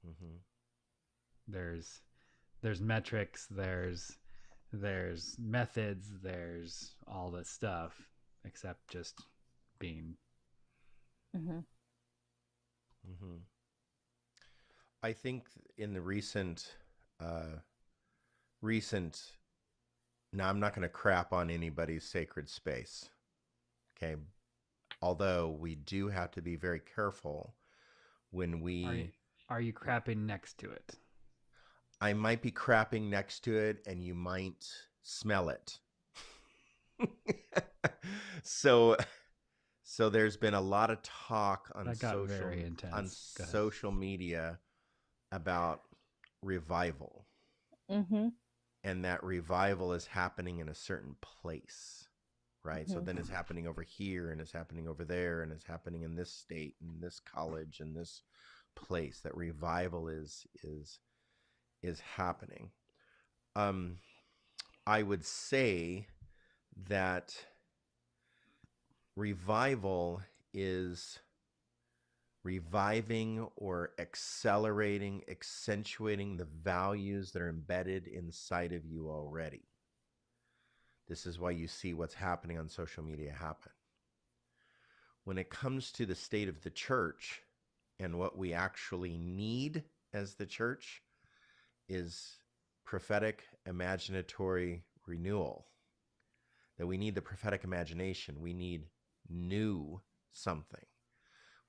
Hmm. There's metrics, there's methods, there's all this stuff, except just being. Mhm. Hmm. I think in the uh, recent. Now, I'm not going to crap on anybody's sacred space. Okay. Although we do have to be very careful when Are you, we. are you crapping next to it? I might be crapping next to it, and you might smell it. so so there's been a lot of talk That got very intense. Go ahead. social media about revival, Mhm. and that revival is happening in a certain place, right? So Mhm. then it's happening over here, and it's happening over there, and it's happening in this state, and this college, and this place. That revival is happening. um I would say that revival is reviving or accelerating, accentuating the values that are embedded inside of you already. This is why you see what's happening on social media happen. When it comes to the state of the church and what we actually need as the church is prophetic imaginatory renewal. That we need the prophetic imagination. We need new something.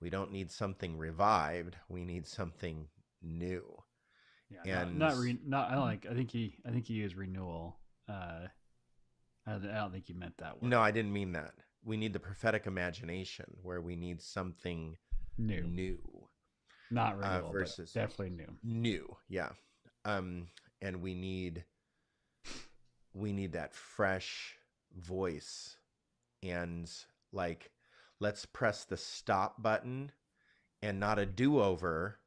We don't need something revived. We need something new. Yeah, And not. I don't like. I think you use renewal. I don't think you meant that no, word. I didn't mean that. We need the prophetic imagination where we need something New, new not renewal, but versus definitely new. new. Yeah. Um, and we need that fresh voice and like let's press the stop button and not a do-over.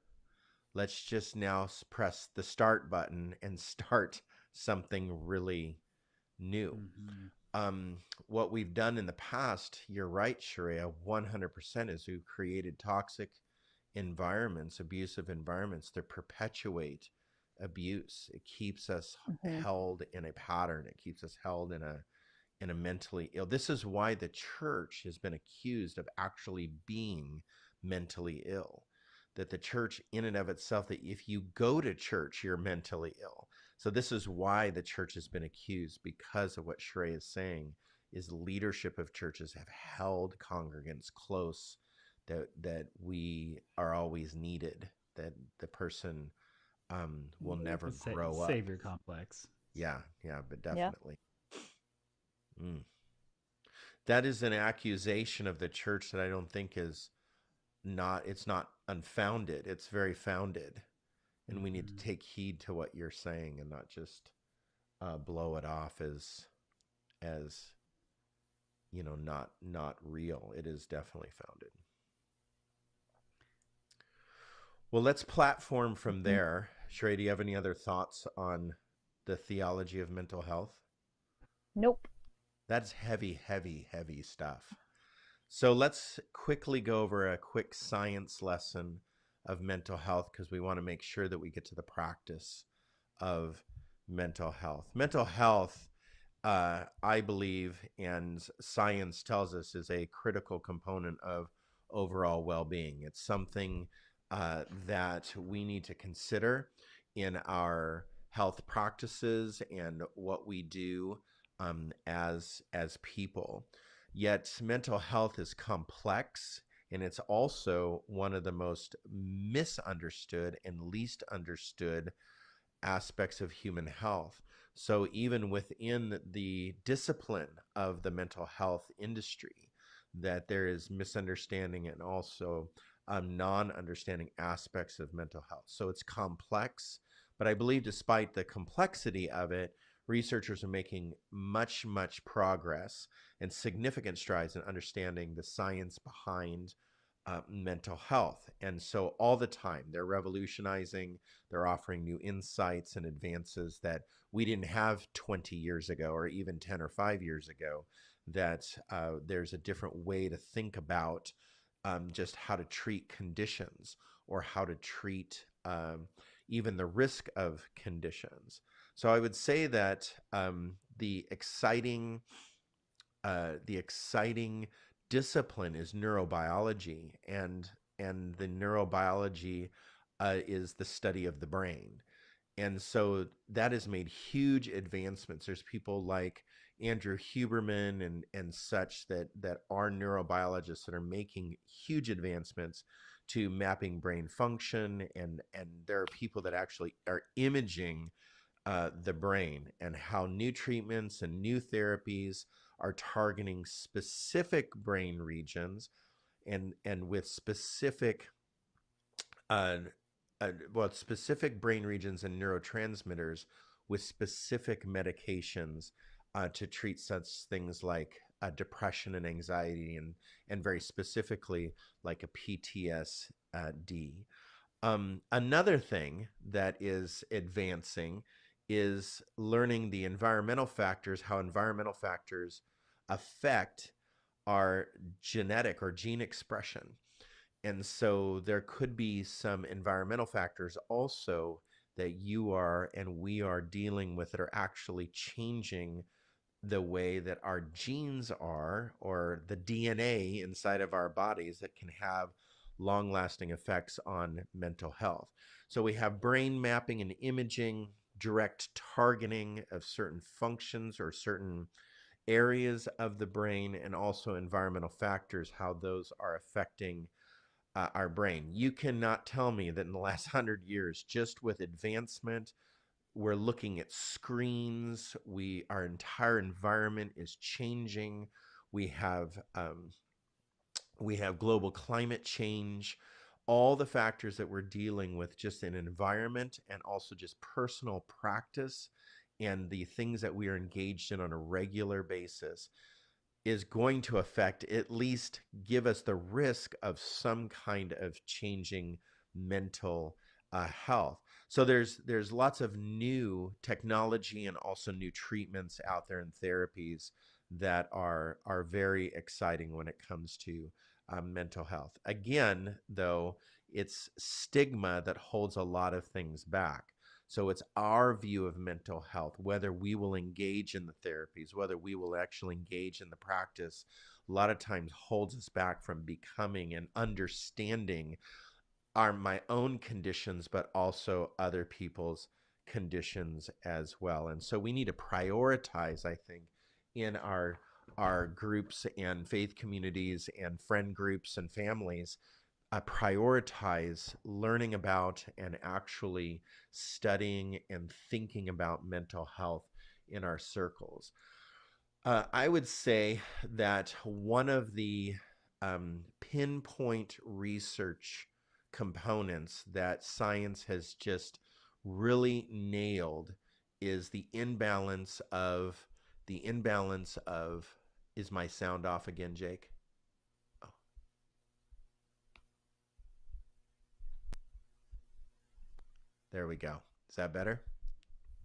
Let's just now press the start button and start something really new. Mm-hmm. um what we've done in the past, you're right, Sharia, 100%, is we've created toxic environments, abusive environments that perpetuate abuse. It keeps us Mhm. held in a pattern. It keeps us held in a mentally ill. This is why the church has been accused of actually being mentally ill. That the church, in and of itself, that if you go to church, you're mentally ill. So this is why the church has been accused, because of what Shrey is saying. Is leadership of churches have held congregants close, that we are always needed. That the person will never The grow up. savior complex. Yeah, yeah, but Yeah. definitely. Mm. That is an accusation of the church that I don't think is not, it's not unfounded. It's very founded. And we need to Mhm. take heed to what you're saying and not just blow it off as not real. It is definitely founded. Well, let's platform from Mhm. there. Sheree, do you have any other thoughts on the theology of mental health? Nope. That's heavy, heavy, heavy stuff. So let's quickly go over a quick science lesson of mental health because we want to make sure that we get to the practice of mental health. Mental health, I believe, and science tells us, is a critical component of overall well being. It's something that we need to consider in our health practices and what we do as people. Yet mental health is complex, and it's also one of the most misunderstood and least understood aspects of human health. So, even within the discipline of the mental health industry, that there is misunderstanding and also non understanding aspects of mental health. So, it's complex, but I believe despite the complexity of it, researchers are making much, much progress and significant strides in understanding the science behind mental health. And so, all the time, they're revolutionizing, they're offering new insights and advances that we didn't have 20 years ago or even 10 or 5 years ago, that there's a different way to think about just how to treat conditions or how to treat even the risk of conditions. So I would say that the exciting discipline is neurobiology, and the neurobiology is the study of the brain. And so that has made huge advancements. There's people like Andrew Huberman and such that are neurobiologists that are making huge advancements to mapping brain function, and there are people that actually are imaging the brain, and how new treatments and new therapies are targeting specific brain regions and with specific uh, specific brain regions and neurotransmitters with specific medications to treat such things like depression and anxiety, and very specifically like a PTSD. Another thing that is advancing is learning the environmental factors, how environmental factors affect our genetic or gene expression. And so there could be some environmental factors also that you are and we are dealing with that are actually changing the way that our genes are, or the DNA inside of our bodies, that can have long lasting effects on mental health. So we have brain mapping and imaging, direct targeting of certain functions or certain areas of the brain, and also environmental factors, how those are affecting our brain. You cannot tell me that in the last 100 years, just with advancement, we're looking at screens. Our entire environment is changing. We have we have global climate change, all the factors that we're dealing with just in environment and also just personal practice, and the things that we are engaged in on a regular basis is going to affect, at least give us the risk of some kind of changing mental health. So there's lots of new technology and also new treatments out there and therapies that are very exciting when it comes to mental health. Again, though, it's stigma that holds a lot of things back. So it's our view of mental health, whether we will engage in the therapies, whether we will actually engage in the practice, a lot of times holds us back from becoming and understanding my own conditions, but also other people's conditions as well. And so we need to prioritize, I think, in our groups and faith communities and friend groups and families, prioritize learning about and actually studying and thinking about mental health in our circles. I would say that one of the pinpoint research components that science has just really nailed is the imbalance of is my sound off again, Jake? Oh, there we go. Is that better?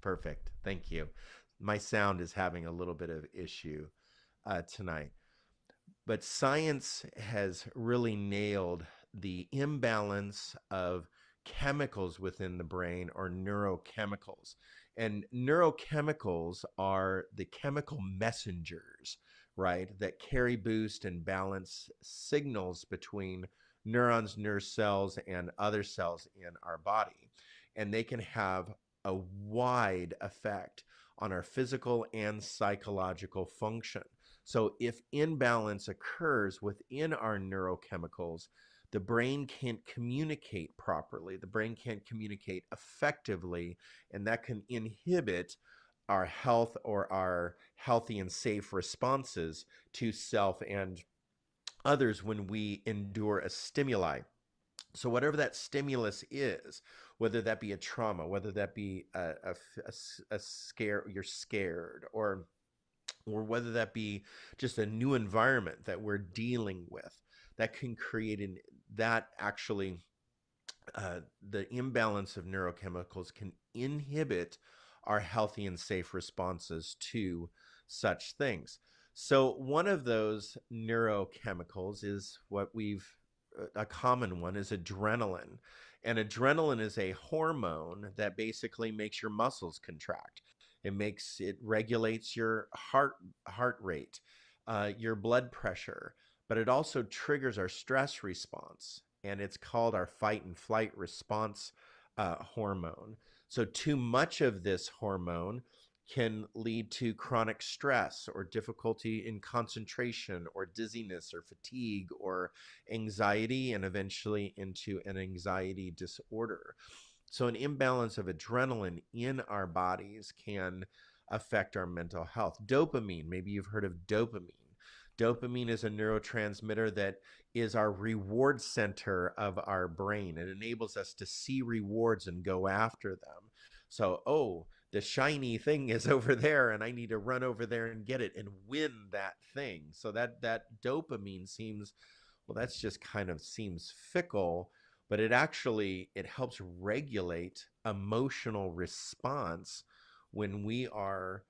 Perfect. Thank you. My sound is having a little bit of issue tonight. But science has really nailed the imbalance of chemicals within the brain, or neurochemicals. And neurochemicals are the chemical messengers, right, that carry, boost, and balance signals between neurons, nerve cells, and other cells in our body. And they can have a wide effect on our physical and psychological function. So, if imbalance occurs within our neurochemicals, the brain can't communicate properly. The brain can't communicate effectively, and that can inhibit our health or our healthy and safe responses to self and others when we endure a stimuli. So, whatever that stimulus is, whether that be a trauma, whether that be a scare, you're scared, or whether that be just a new environment that we're dealing with, that can create that actually the imbalance of neurochemicals can inhibit our healthy and safe responses to such things. So one of those neurochemicals is a common one is adrenaline. And adrenaline is a hormone that basically makes your muscles contract. It regulates your heart rate, your blood pressure, but it also triggers our stress response, and it's called our fight and flight response hormone. So too much of this hormone can lead to chronic stress or difficulty in concentration or dizziness or fatigue or anxiety, and eventually into an anxiety disorder. So, an imbalance of adrenaline in our bodies can affect our mental health. Dopamine, maybe you've heard of dopamine. Dopamine is a neurotransmitter that is our reward center of our brain. It enables us to see rewards and go after them. So, oh, the shiny thing is over there, and I need to run over there and get it and win that thing. So that dopamine seems, well, that's just kind of seems fickle, but it helps regulate emotional response when we are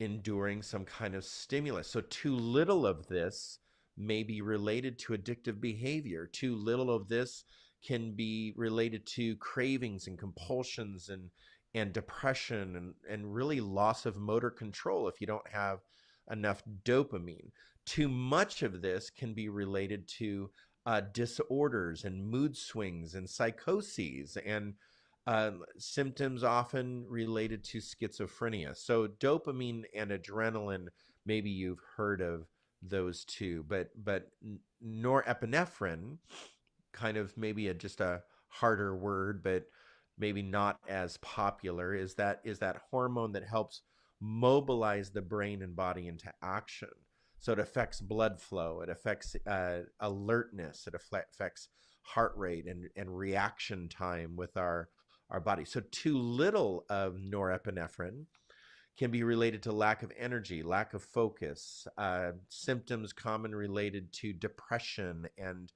enduring some kind of stimulus. So too little of this may be related to addictive behavior. Too little of this can be related to cravings and compulsions and depression and really loss of motor control if you don't have enough dopamine. Too much of this can be related to disorders and mood swings and psychoses and symptoms often related to schizophrenia. So dopamine and adrenaline, maybe you've heard of those two, but norepinephrine, kind of maybe just a harder word, but maybe not as popular, is that hormone that helps mobilize the brain and body into action. So it affects blood flow, it affects alertness, it affects heart rate and reaction time with our body. So too little of norepinephrine can be related to lack of energy, lack of focus, symptoms common related to depression and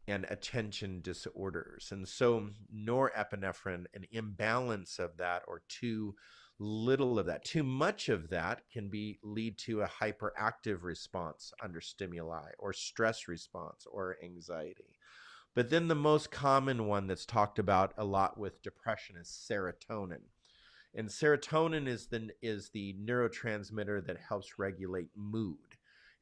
attention disorders. And so norepinephrine, an imbalance of that or too little of that, too much of that can lead to a hyperactive response under stimuli or stress response or anxiety. But then the most common one that's talked about a lot with depression is serotonin. And serotonin is the neurotransmitter that helps regulate mood.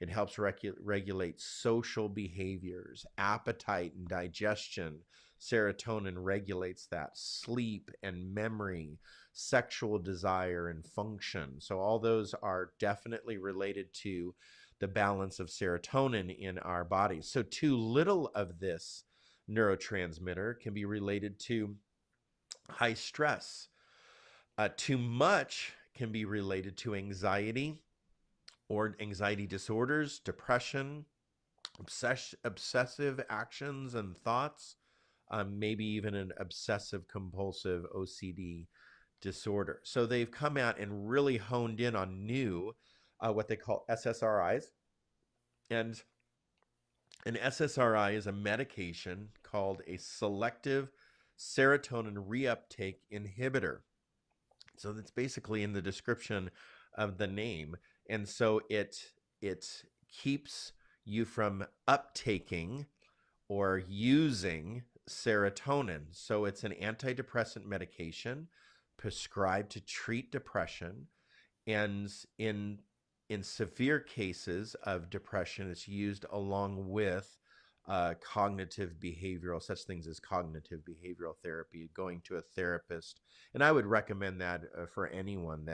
It helps regulate social behaviors, appetite and digestion. Serotonin regulates that, sleep and memory, sexual desire and function. So all those are definitely related to the balance of serotonin in our bodies. So too little of this neurotransmitter can be related to high stress. Too much can be related to anxiety or anxiety disorders, depression, obsessive actions and thoughts, maybe even an obsessive compulsive OCD disorder. So they've come out and really honed in on what they call SSRIs. And an SSRI is a medication called a selective serotonin reuptake inhibitor. So that's basically in the description of the name. And so it keeps you from uptaking or using serotonin. So it's an antidepressant medication prescribed to treat depression. And in severe cases of depression, it's used along with cognitive behavioral, such things as cognitive behavioral therapy, going to a therapist. And I would recommend that for anyone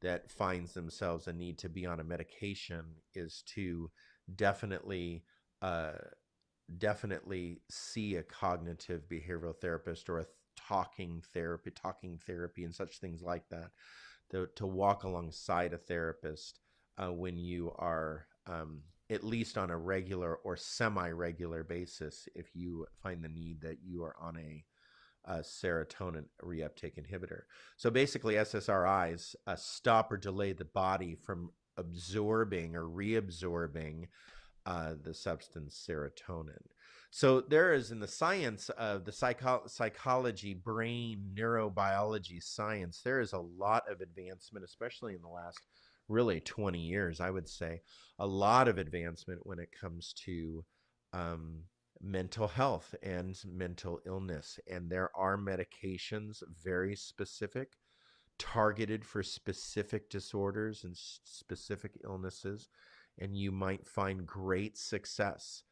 that finds themselves a need to be on a medication, is to definitely definitely see a cognitive behavioral therapist or a talking therapy and such things like that, to walk alongside a therapist when you are at least on a regular or semi-regular basis, if you find the need that you are on a serotonin reuptake inhibitor. So basically, SSRIs stop or delay the body from absorbing or reabsorbing the substance serotonin. So there is, in the science of the psychology, brain, neurobiology science, there is a lot of advancement, especially in the last really 20 years, I would say, a lot of advancement when it comes to mental health and mental illness. And there are medications very specific, targeted for specific disorders and specific illnesses, and you might find great success.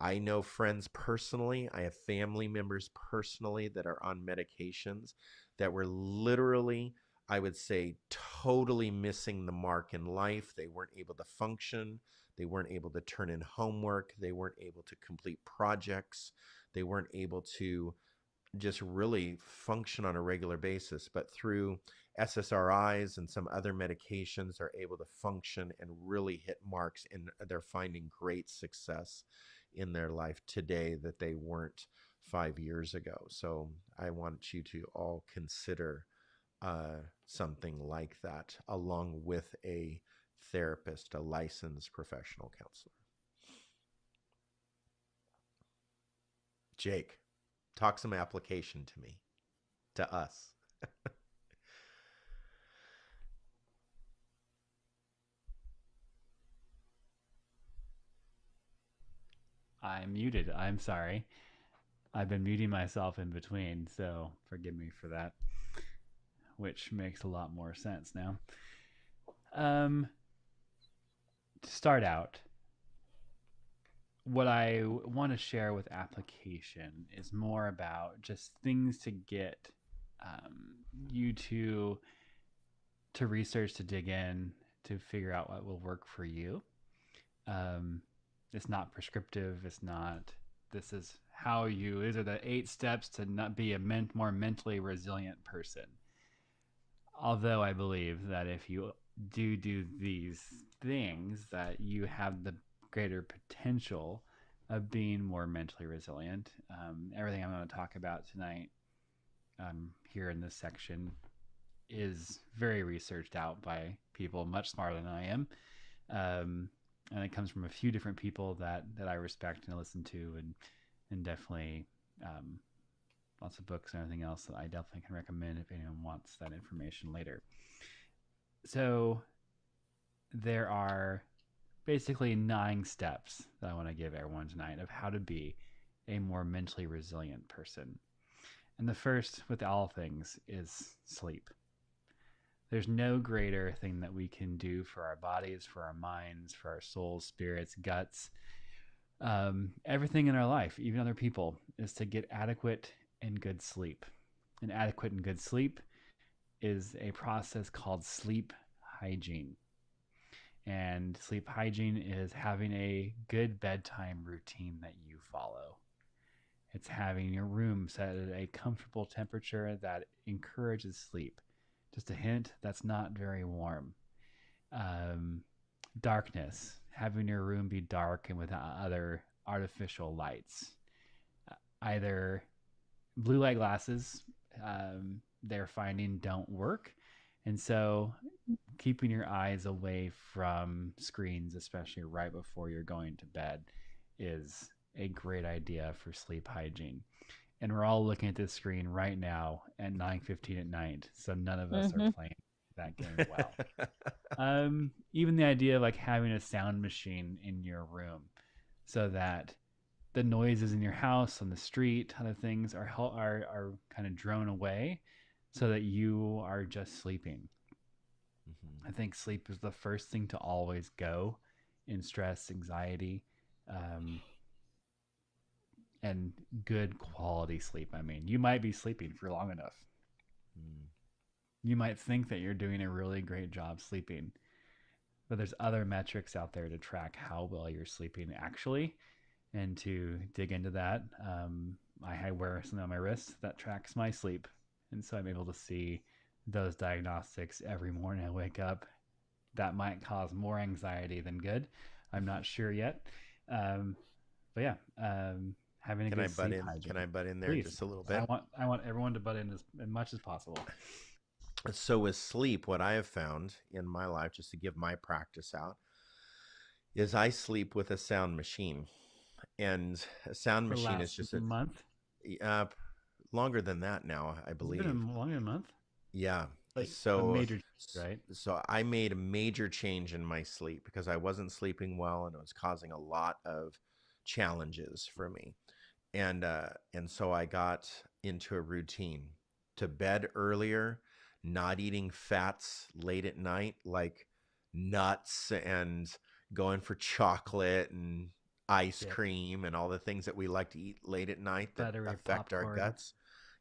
I know friends personally, I have family members personally that are on medications that were literally, I would say, totally missing the mark in life. They weren't able to function. They weren't able to turn in homework. They weren't able to complete projects. They weren't able to just really function on a regular basis. But through SSRIs and some other medications, are able to function and really hit marks, and they're finding great success in their life today that they weren't 5 years ago. So I want you to all consider something like that, along with a therapist, a licensed professional counselor. Jake, talk some application to me, to us. I'm muted. I'm sorry. I've been muting myself in between, so forgive me for that, which makes a lot more sense now. To start out, what I want to share with application is more about just things to get you to research, to dig in, to figure out what will work for you. It's not prescriptive. It's not, this is how you, these are the 8 steps to not be a more mentally resilient person. Although I believe that if you do these things, that you have the greater potential of being more mentally resilient. Everything I'm going to talk about tonight here in this section is very researched out by people much smarter than I am. And it comes from a few different people that I respect and listen to, and definitely lots of books and everything else that I definitely can recommend if anyone wants that information later. So there are basically 9 steps that I want to give everyone tonight of how to be a more mentally resilient person. And the first, with all things, is sleep. There's no greater thing that we can do for our bodies, for our minds, for our souls, spirits, guts, everything in our life, even other people, is to get adequate and good sleep. And adequate and good sleep is a process called sleep hygiene. And sleep hygiene is having a good bedtime routine that you follow. It's having your room set at a comfortable temperature that encourages sleep. Just a hint, that's not very warm. darkness, having your room be dark and without other artificial lights. Either blue light glasses, they're finding don't work. And so keeping your eyes away from screens, especially right before you're going to bed, is a great idea for sleep hygiene. And we're all looking at this screen right now at 9:15 at night, so none of us are playing that game well. Even the idea of like having a sound machine in your room, so that the noises in your house, on the street, other things are kind of drone away, so that you are just sleeping. I think sleep is the first thing to always go in stress, anxiety, and good quality sleep. I mean, you might be sleeping for long enough. You might think that you're doing a really great job sleeping, but there's other metrics out there to track how well you're sleeping actually. And to dig into that, I wear something on my wrist that tracks my sleep. And so I'm able to see those diagnostics every morning I wake up. That might cause more anxiety than good. I'm not sure yet. But yeah, having a good sleep hygiene. Can I butt in there? Please. Just a little bit? I want everyone to butt in as much as possible. So with sleep, what I have found in my life, just to give my practice out, is I sleep with a sound machine. And a sound machine is just a month? Longer than that now, I believe. It's been longer than a month? Yeah. Like a major change, right? So I made a major change in my sleep because I wasn't sleeping well and it was causing a lot of challenges for me. And so I got into a routine to bed earlier, not eating fats late at night, like nuts and going for chocolate and ice cream and all the things that we like to eat late at night that affect our guts.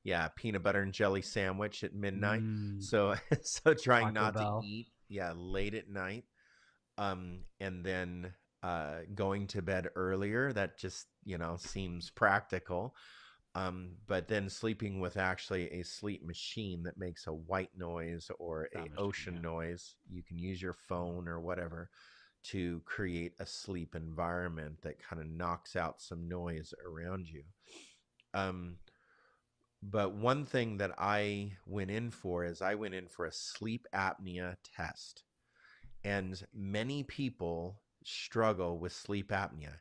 Yeah, peanut butter and jelly sandwich at midnight. So trying not to eat late at night. And then going to bed earlier, that just, seems practical. But then sleeping with actually a sleep machine that makes a white noise or an ocean noise. You can use your phone or whatever to create a sleep environment that kind of knocks out some noise around you. But one thing that I went in for is I went in for a sleep apnea test. And many people struggle with sleep apnea.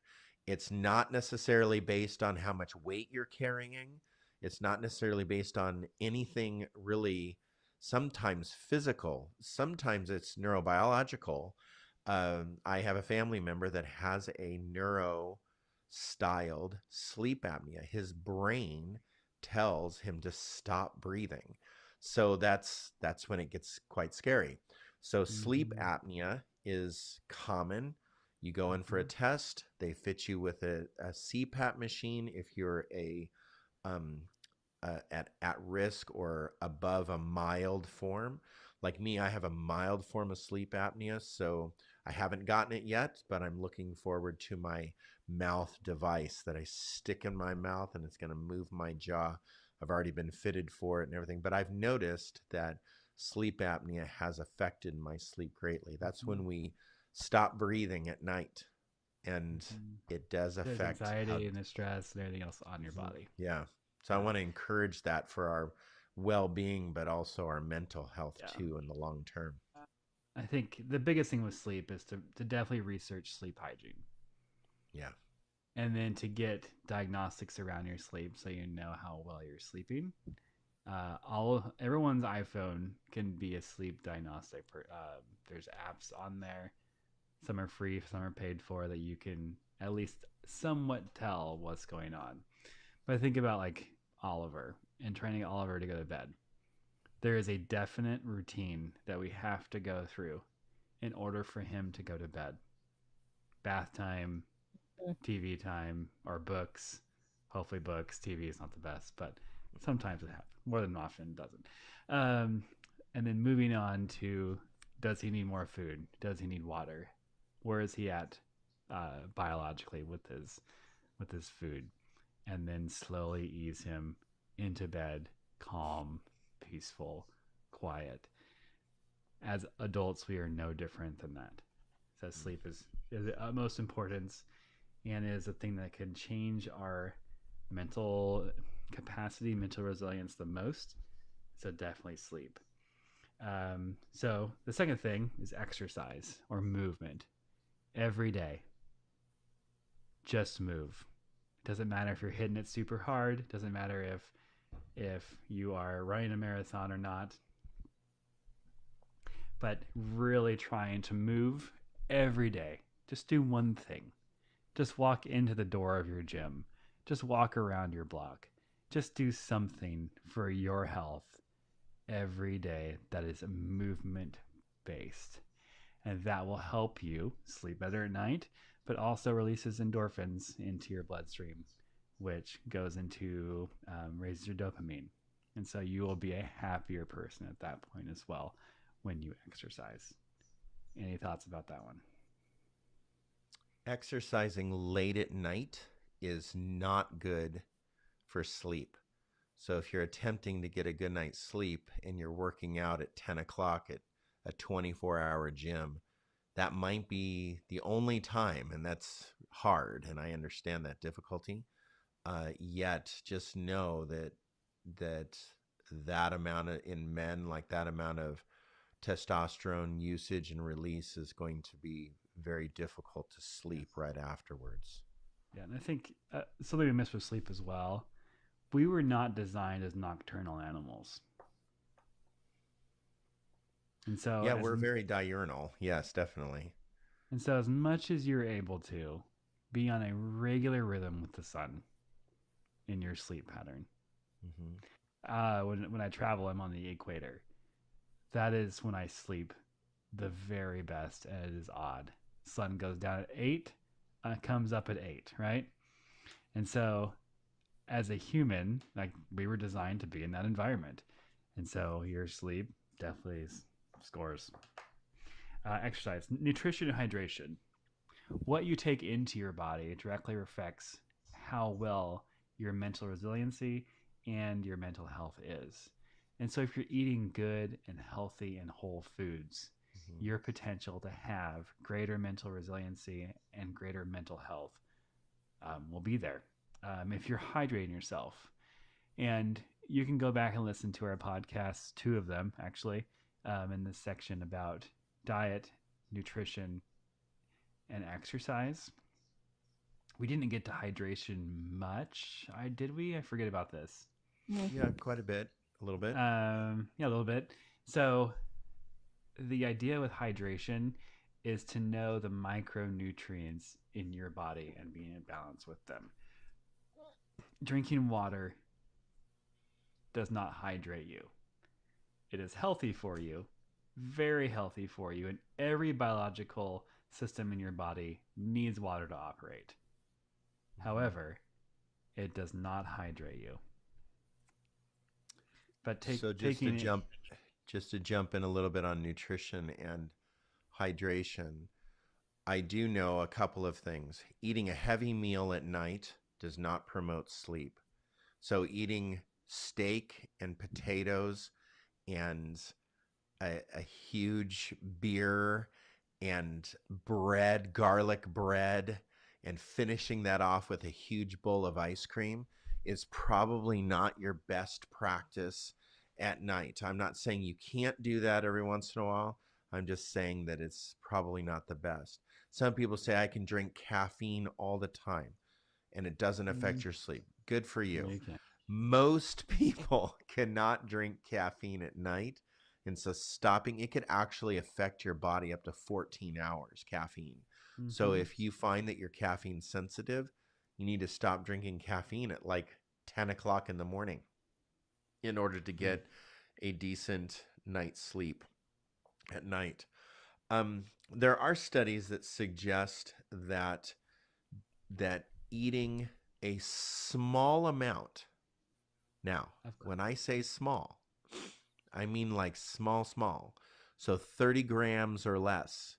It's not necessarily based on how much weight you're carrying. It's not necessarily based on anything really, sometimes physical. Sometimes it's neurobiological. I have a family member that has a neuro-styled sleep apnea. His brain tells him to stop breathing. So that's when it gets quite scary. So sleep apnea is common. You go in for a test. They fit you with a CPAP machine if you're at risk or above a mild form. Like me, I have a mild form of sleep apnea, so I haven't gotten it yet, but I'm looking forward to my mouth device that I stick in my mouth and it's going to move my jaw. I've already been fitted for it and everything, but I've noticed that sleep apnea has affected my sleep greatly. That's when we stop breathing at night, and it does affect anxiety and the stress and everything else on your body. Yeah. So I want to encourage that for our well-being, but also our mental health too in the long term. I think the biggest thing with sleep is to definitely research sleep hygiene. Yeah. And then to get diagnostics around your sleep so you know how well you're sleeping. Everyone's iPhone can be a sleep diagnostic. There's apps on there. Some are free, some are paid for, that you can at least somewhat tell what's going on. But I think about like Oliver and trying to get Oliver to go to bed. There is a definite routine that we have to go through in order for him to go to bed. Bath time, TV time, or books. Hopefully books. TV is not the best, but sometimes it happens. More than often, it doesn't. And then moving on to, does he need more food? Does he need water? Where is he at biologically with his food? And then slowly ease him into bed, calm, peaceful, quiet. As adults, we are no different than that. So sleep is the utmost importance, and is a thing that can change our mental capacity, mental resilience the most. So definitely sleep. So the second thing is exercise or movement. Every day, just move. It doesn't matter if you're hitting it super hard. It doesn't matter if you are running a marathon or not. But really trying to move every day. Just do one thing. Just walk into the door of your gym. Just walk around your block. Just do something for your health every day that is movement based. And that will help you sleep better at night, but also releases endorphins into your bloodstream, which goes into raises your dopamine. And so you will be a happier person at that point as well when you exercise. Any thoughts about that one? Exercising late at night is not good for sleep. So if you're attempting to get a good night's sleep and you're working out at 10 o'clock at a 24-hour gym, that might be the only time, and that's hard, and I understand that difficulty. Yet just know that amount in men, like that amount of testosterone usage and release is going to be very difficult to sleep right afterwards. Yeah, and I think something we miss with sleep as well. We were not designed as nocturnal animals. And so Yeah, we're very diurnal. Yes, definitely. And so as much as you're able to be on a regular rhythm with the sun in your sleep pattern. When I travel, I'm on the equator. That is when I sleep the very best, and it is odd. Sun goes down at 8, comes up at 8, right? And so as a human, like, we were designed to be in that environment. And so your sleep definitely scores. Exercise, nutrition, and hydration. What you take into your body directly affects how well your mental resiliency and your mental health is. And so if you're eating good and healthy and whole foods, your potential to have greater mental resiliency and greater mental health will be there. If you're hydrating yourself, and you can go back and listen to our podcasts, 2 of them actually, in this section about diet, nutrition, and exercise. We didn't get to hydration much. Did we? I forget about this. Yeah, quite a bit. A little bit. Yeah, a little bit. So the idea with hydration is to know the micronutrients in your body and being in balance with them. Drinking water does not hydrate you. It is healthy for you, very healthy for you, and every biological system in your body needs water to operate. However, it does not hydrate you. But just to jump in a little bit on nutrition and hydration, I do know a couple of things. Eating a heavy meal at night does not promote sleep. So eating steak and potatoes and a huge beer and bread, garlic bread, and finishing that off with a huge bowl of ice cream is probably not your best practice at night. I'm not saying you can't do that every once in a while. I'm just saying that it's probably not the best. Some people say I can drink caffeine all the time and it doesn't affect your sleep. Good for you. Most people cannot drink caffeine at night. And so stopping, it could actually affect your body up to 14 hours, caffeine. So if you find that you're caffeine sensitive, you need to stop drinking caffeine at like 10 o'clock in the morning in order to get a decent night's sleep at night. There are studies that suggest that eating a small amount. Now, when I say small, I mean like small. So 30 grams or less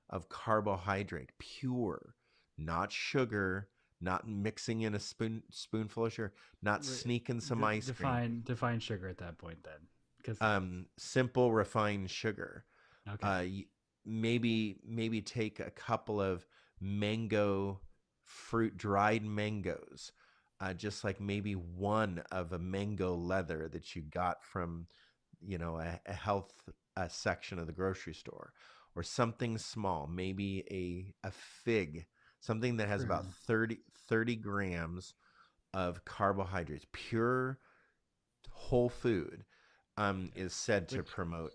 of carbohydrate, pure, not sugar, not mixing in a spoonful of sugar, not sneaking some ice cream. Define sugar at that point then. Simple refined sugar. Okay. maybe take a couple of mango fruit, dried mangoes, just like maybe one of a mango leather that you got from, a health section of the grocery store, or something small, maybe a fig, something that has about True. 30 grams of carbohydrates, pure whole food, is said to Which promote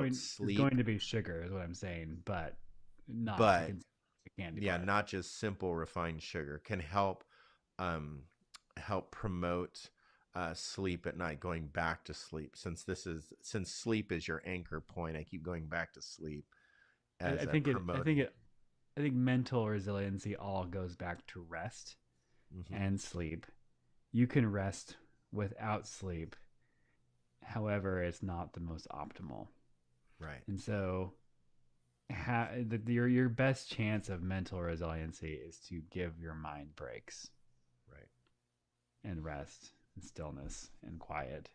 it's sleep. going to be sugar, is what I'm saying, but not to But consider a candy yeah, bar. not just simple refined sugar can um, help promote sleep at night, going back to sleep. Since sleep is your anchor point, I keep going back to sleep I as a think it. I think promoting. it. I think mental resiliency all goes back to rest Hmm. and sleep. You can rest without sleep. However, it's not the most optimal. Right. And so your best chance of mental resiliency is to give your mind breaks Right. and rest and stillness and quiet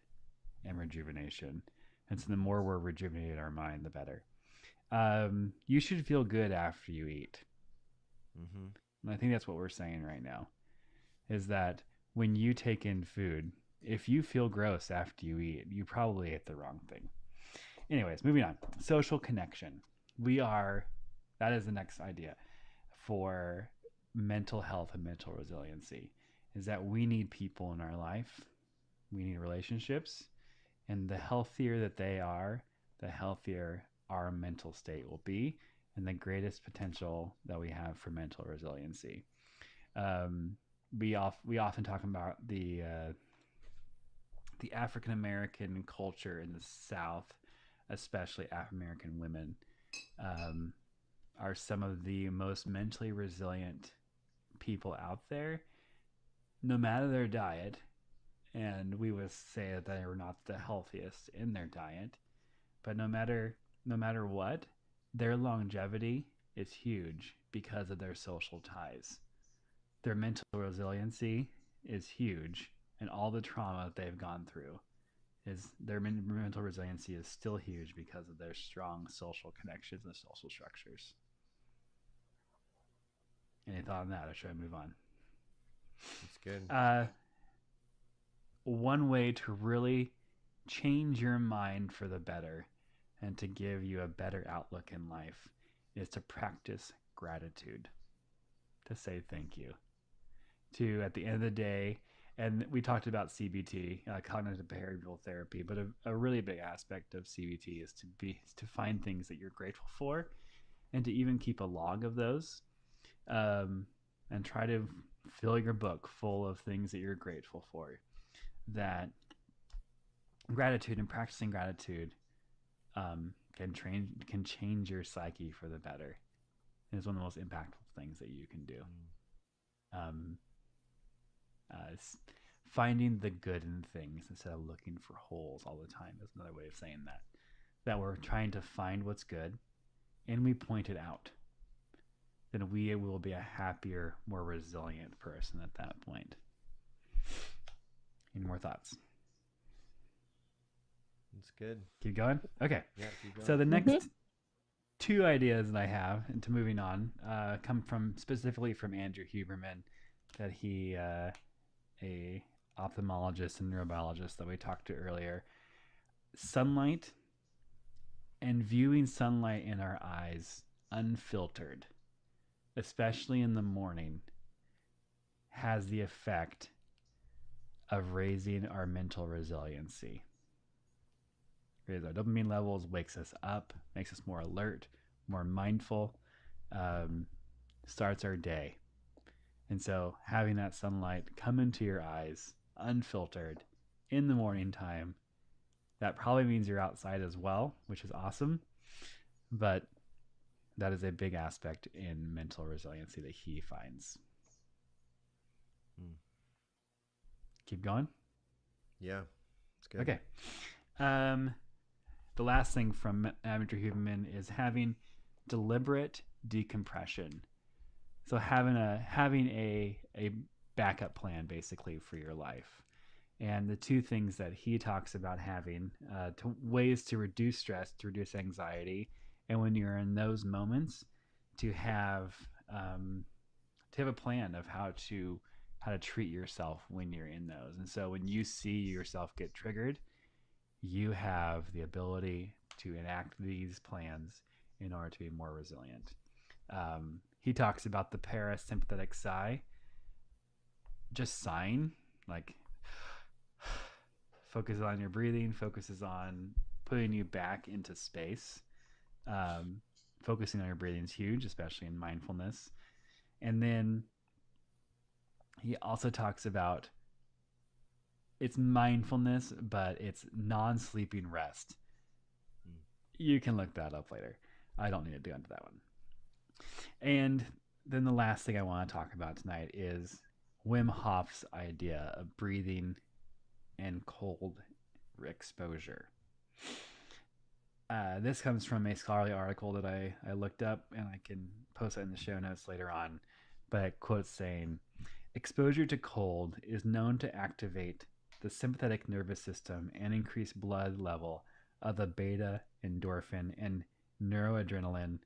and rejuvenation. And so the more we're rejuvenating our mind, the better. You should feel good after you eat. Hmm. And I think that's what we're saying right now is that when you take in food, if you feel gross after you eat, you probably ate the wrong thing. Anyways, moving on. Social connection. That is the next idea for mental health and mental resiliency is that we need people in our life. We need relationships. And the healthier that they are, the healthier our mental state will be and the greatest potential that we have for mental resiliency. Um, we often talk about the African American culture in the South, especially African American women, um, are some of the most mentally resilient people out there, no matter their diet. And we would say that they are not the healthiest in their diet, but no matter what, their longevity is huge because of their social ties. Their mental resiliency is huge, and all the trauma that they've gone through is their mental resiliency is still huge because of their strong social connections and social structures. Any thought on that, or should I move on? It's good. Uh, One way to really change your mind for the better and to give you a better outlook in life is to practice gratitude, to say thank you. To, at the end of the day, and we talked about CBT, cognitive behavioral therapy, but a really big aspect of CBT is to find things that you're grateful for and to even keep a log of those, and try to fill your book full of things that you're grateful for. That gratitude and practicing gratitude can change your psyche for the better. And it's one of the most impactful things that you can do. Um, Finding the good in things instead of looking for holes all the time is another way of saying that. That we're trying to find what's good and we point it out. Then we will be a happier, more resilient person at that point. Any more thoughts? It's good. Keep going? Okay. Yeah, keep going. So the next two ideas that I have, into moving on, come from specifically from Andrew Huberman, that he, a ophthalmologist and neurobiologist that we talked to earlier. Sunlight and viewing sunlight in our eyes unfiltered, especially in the morning, has the effect of raising our mental resiliency. Raises our dopamine levels, wakes us up, makes us more alert, more mindful, starts our day. And so having that sunlight come into your eyes unfiltered in the morning time, that probably means you're outside as well, which is awesome. But that is a big aspect in mental resiliency that he finds. Keep going. Yeah, it's good. Okay. The last thing from Andrew Huberman is having deliberate decompression. So having a backup plan basically for your life. And the two things that he talks about having, ways to reduce stress, to reduce anxiety, And when you're in those moments, to have a plan of how to treat yourself when you're in those. And so when you see yourself get triggered, you have the ability to enact these plans in order to be more resilient. He talks about the parasympathetic sigh, just sighing, like focuses on your breathing, focuses on putting you back into space. Focusing on your breathing is huge, especially in mindfulness. And then he also talks about it's mindfulness, but it's non-sleeping rest. You can look that up later. I don't need to go into that one. And then the last thing I want to talk about tonight is Wim Hof's idea of breathing and cold exposure. This comes from a scholarly article that I looked up, and I can post it in the show notes later on. But it quotes saying, exposure to cold is known to activate the sympathetic nervous system and increase blood level of the beta endorphin and noradrenaline,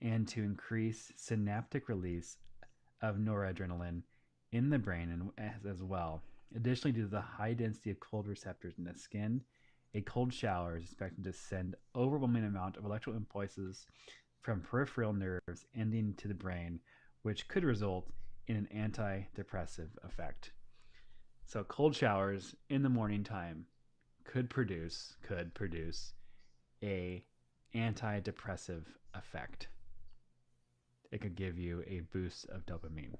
and to increase synaptic release of noradrenaline in the brain as well. Additionally, due to the high density of cold receptors in the skin, a cold shower is expected to send overwhelming amount of electrical impulses from peripheral nerves ending to the brain, which could result in an antidepressive effect. So cold showers in the morning time could produce a antidepressive effect. It could give you a boost of dopamine.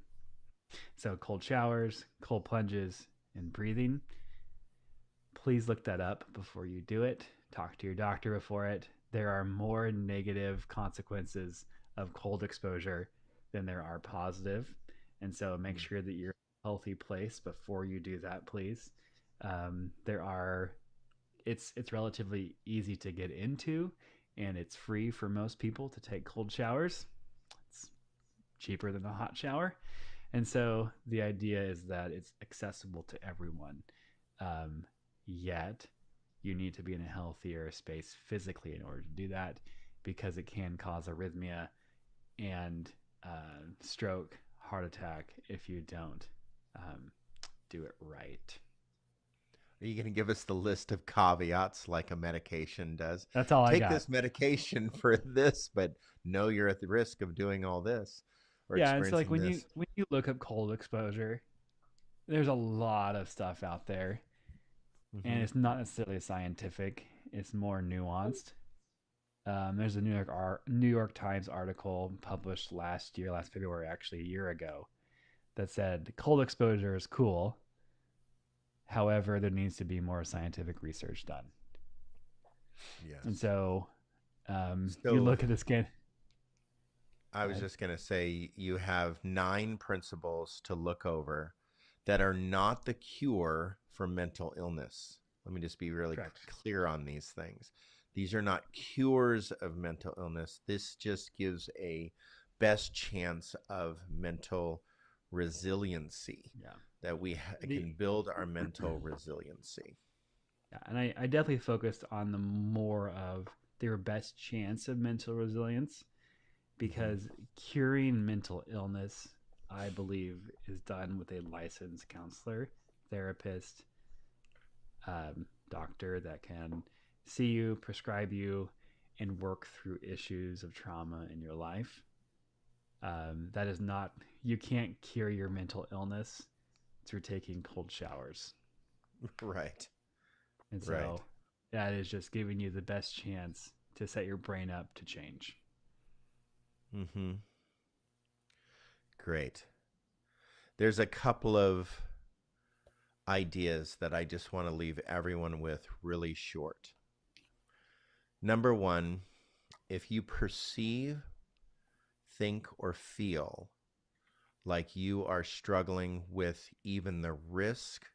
So cold showers, cold plunges, and breathing. Please look that up before you do it. Talk to your doctor before it. There are more negative consequences of cold exposure than there are positive. And so make sure that you're in a healthy place before you do that, please. It's relatively easy to get into, and it's free for most people to take cold showers. It's cheaper than a hot shower. And so the idea is that it's accessible to everyone. Yet you need to be in a healthier space physically in order to do that, because it can cause arrhythmia and stroke, heart attack if you don't do it right. Are you going to give us the list of caveats like a medication does? That's all I got. Take this medication for this, but know you're at the risk of doing all this. Or yeah, and so like when this. you look up cold exposure, there's a lot of stuff out there, and it's not necessarily scientific. It's more nuanced. There's a New York Times article published last February, actually a year ago, that said cold exposure is cool. However, there needs to be more scientific research done. Yes. And so you look at this kid. I was just going to say, you have 9 principles to look over that are not the cure for mental illness. Let me just be really clear on these things. These are not cures of mental illness. This just gives a best chance of mental resiliency. Yeah. That we can build our mental resiliency. Yeah, and I definitely focused on the more of their best chance of mental resilience, because curing mental illness, I believe, is done with a licensed counselor, therapist, doctor that can see you, prescribe you, and work through issues of trauma in your life. That is not, you can't cure your mental illness through taking cold showers. Right. And so that is just giving you the best chance to set your brain up to change. Great. There's a couple of ideas that I just want to leave everyone with really short. Number 1, if you perceive, think, or feel like you are struggling with even the risk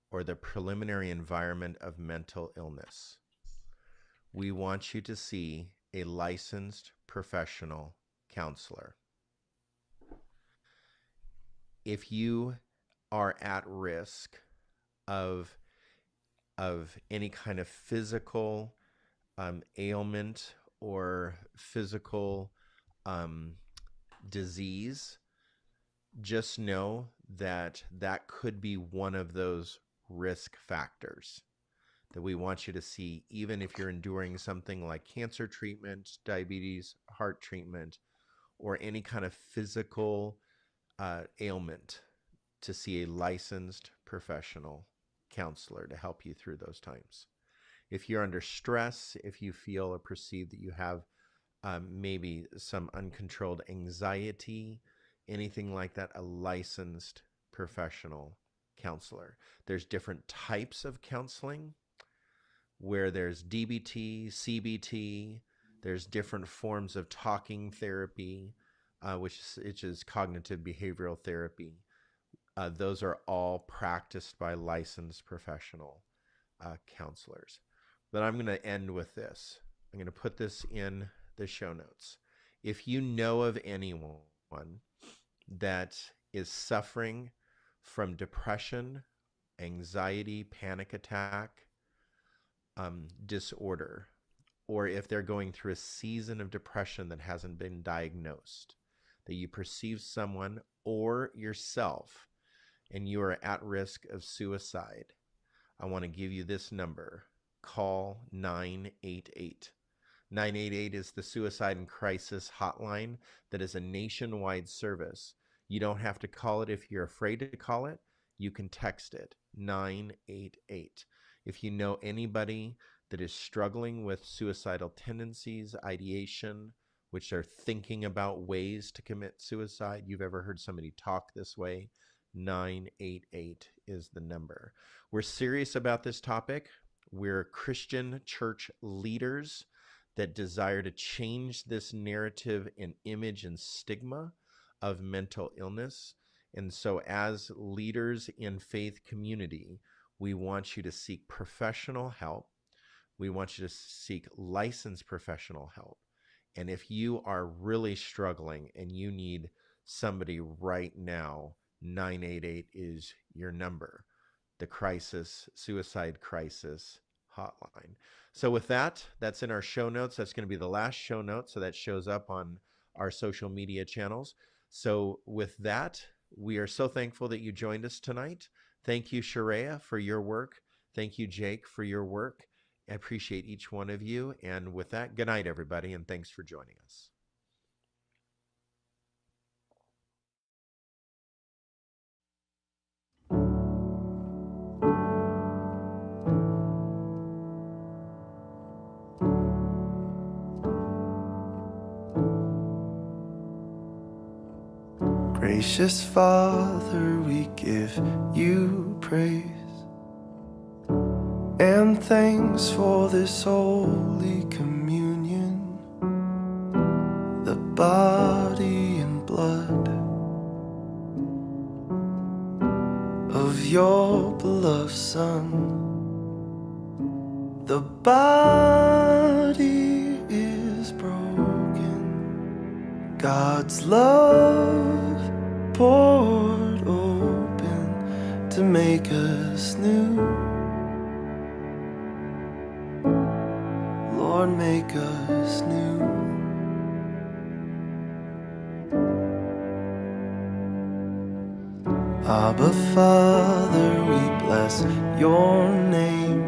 or the preliminary environment of mental illness, we want you to see a licensed professional counselor. If you are at risk of any kind of physical ailment or physical disease, just know that that could be one of those risk factors that we want you to see, even if you're enduring something like cancer treatment, diabetes, heart treatment, or any kind of physical ailment, to see a licensed professional counselor to help you through those times. If you're under stress, if you feel or perceive that you have maybe some uncontrolled anxiety, anything like that, a licensed professional counselor. There's different types of counseling where there's DBT, CBT, there's different forms of talking therapy, which is cognitive behavioral therapy. Those are all practiced by licensed professional counselors. But I'm going to end with this. I'm going to put this in the show notes. If you know of anyone that is suffering from depression, anxiety, panic attack, disorder, or if they're going through a season of depression that hasn't been diagnosed, that you perceive someone or yourself and you are at risk of suicide, I want to give you this number. Call 988. 988 is the Suicide and Crisis Hotline that is a nationwide service. You don't have to call it if you're afraid to call it. You can text it, 988. If you know anybody that is struggling with suicidal tendencies, ideation, which are thinking about ways to commit suicide, you've ever heard somebody talk this way, 988 is the number. We're serious about this topic. We're Christian church leaders that desire to change this narrative and image and stigma of mental illness. And so as leaders in faith community, we want you to seek professional help. We want you to seek licensed professional help. And if you are really struggling and you need somebody right now, 988 is your number, the suicide crisis hotline. So with that, that's in our show notes. That's going to be the last show note. So that shows up on our social media channels. So with that, we are so thankful that you joined us tonight. Thank you, Sharia, for your work. Thank you, Jake, for your work. I appreciate each one of you. And with that, good night, everybody, and thanks for joining us. Gracious Father, we give you praise and thanks for this holy communion, the body and blood of your beloved Son. The body is broken, God's love poured open to make us new. Lord, make us new. Abba, Father, we bless your name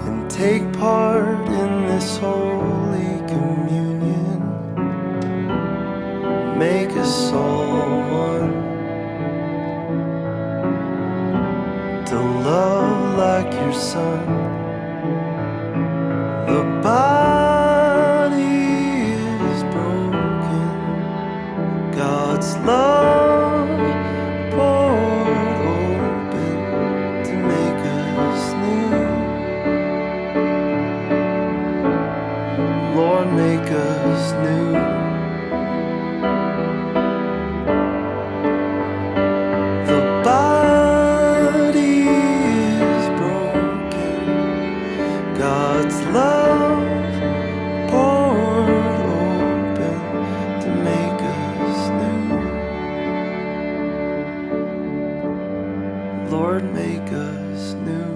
and take part in this holy communion. Make us all one, to love like your Son. The body is broken, God's love poured open to make us new. Lord, make us new. God's love poured open to make us new. Lord, make us new.